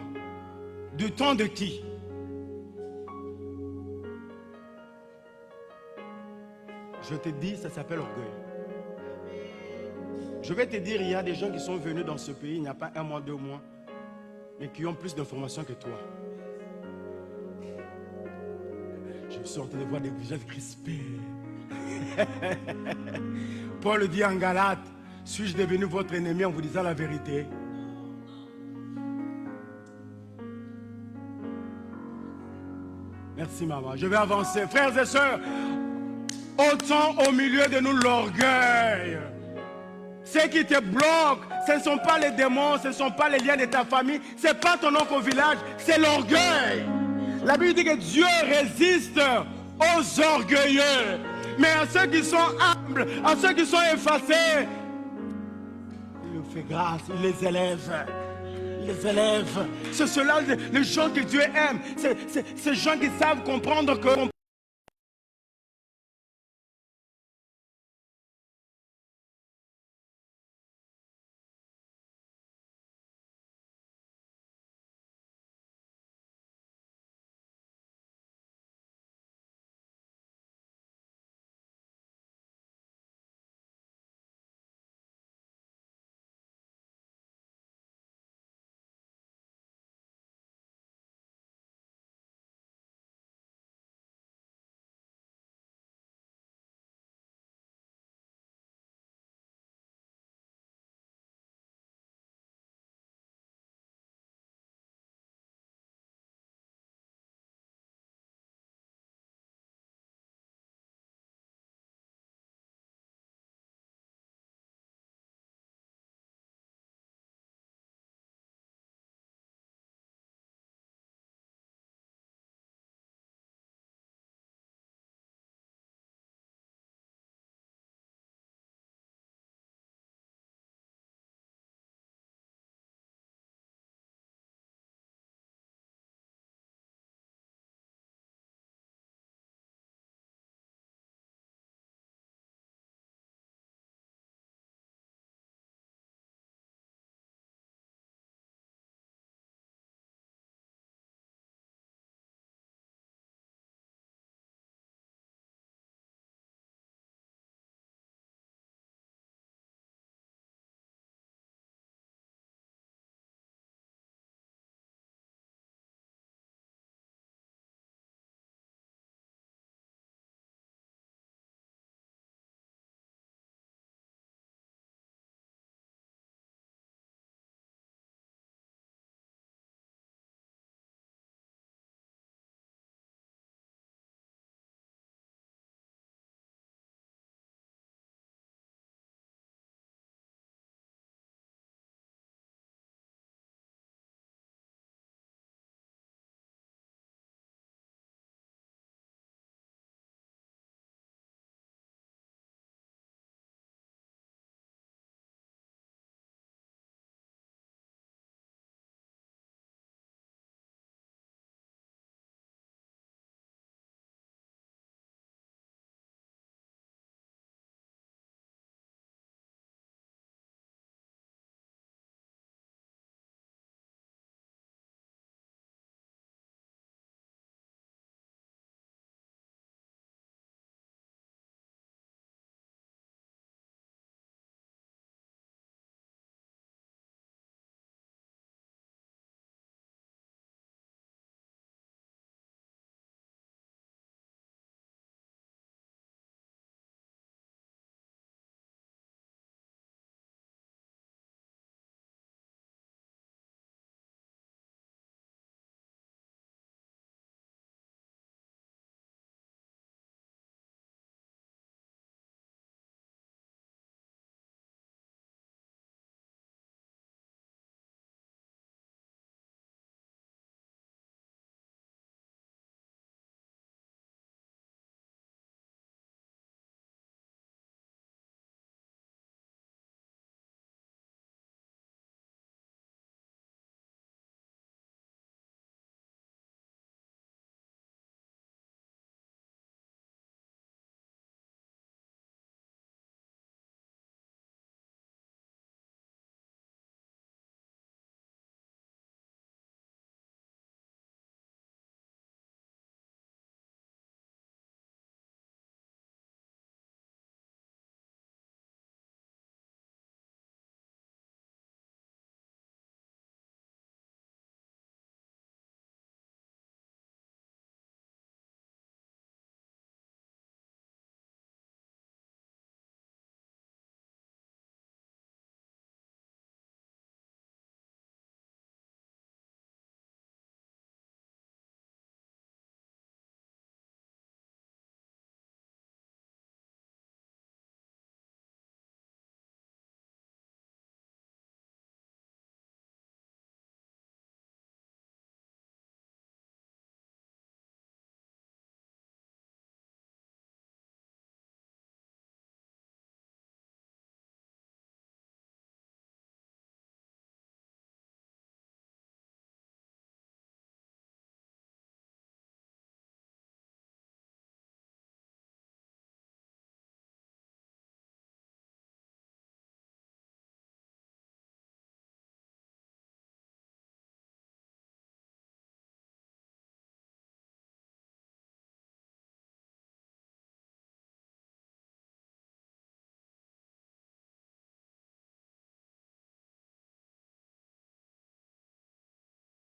Du temps de qui? Je te dis, ça s'appelle orgueil. Je vais te dire, il y a des gens qui sont venus dans ce pays, il n'y a pas 1 mois, 2 mois, mais qui ont plus d'informations que toi. Je suis en train de voir des visages crispés. Paul dit en Galate, suis-je devenu votre ennemi en vous disant la vérité? Merci maman. Je vais avancer. Frères et sœurs, ôtons au milieu de nous l'orgueil. Ce qui te bloque, ce ne sont pas les démons, ce ne sont pas les liens de ta famille, ce n'est pas ton oncle au village, c'est l'orgueil. La Bible dit que Dieu résiste aux orgueilleux, mais à ceux qui sont humbles, à ceux qui sont effacés, il leur fait grâce, il les élève. Il les élève. C'est cela les gens que Dieu aime. C'est ces gens qui savent comprendre que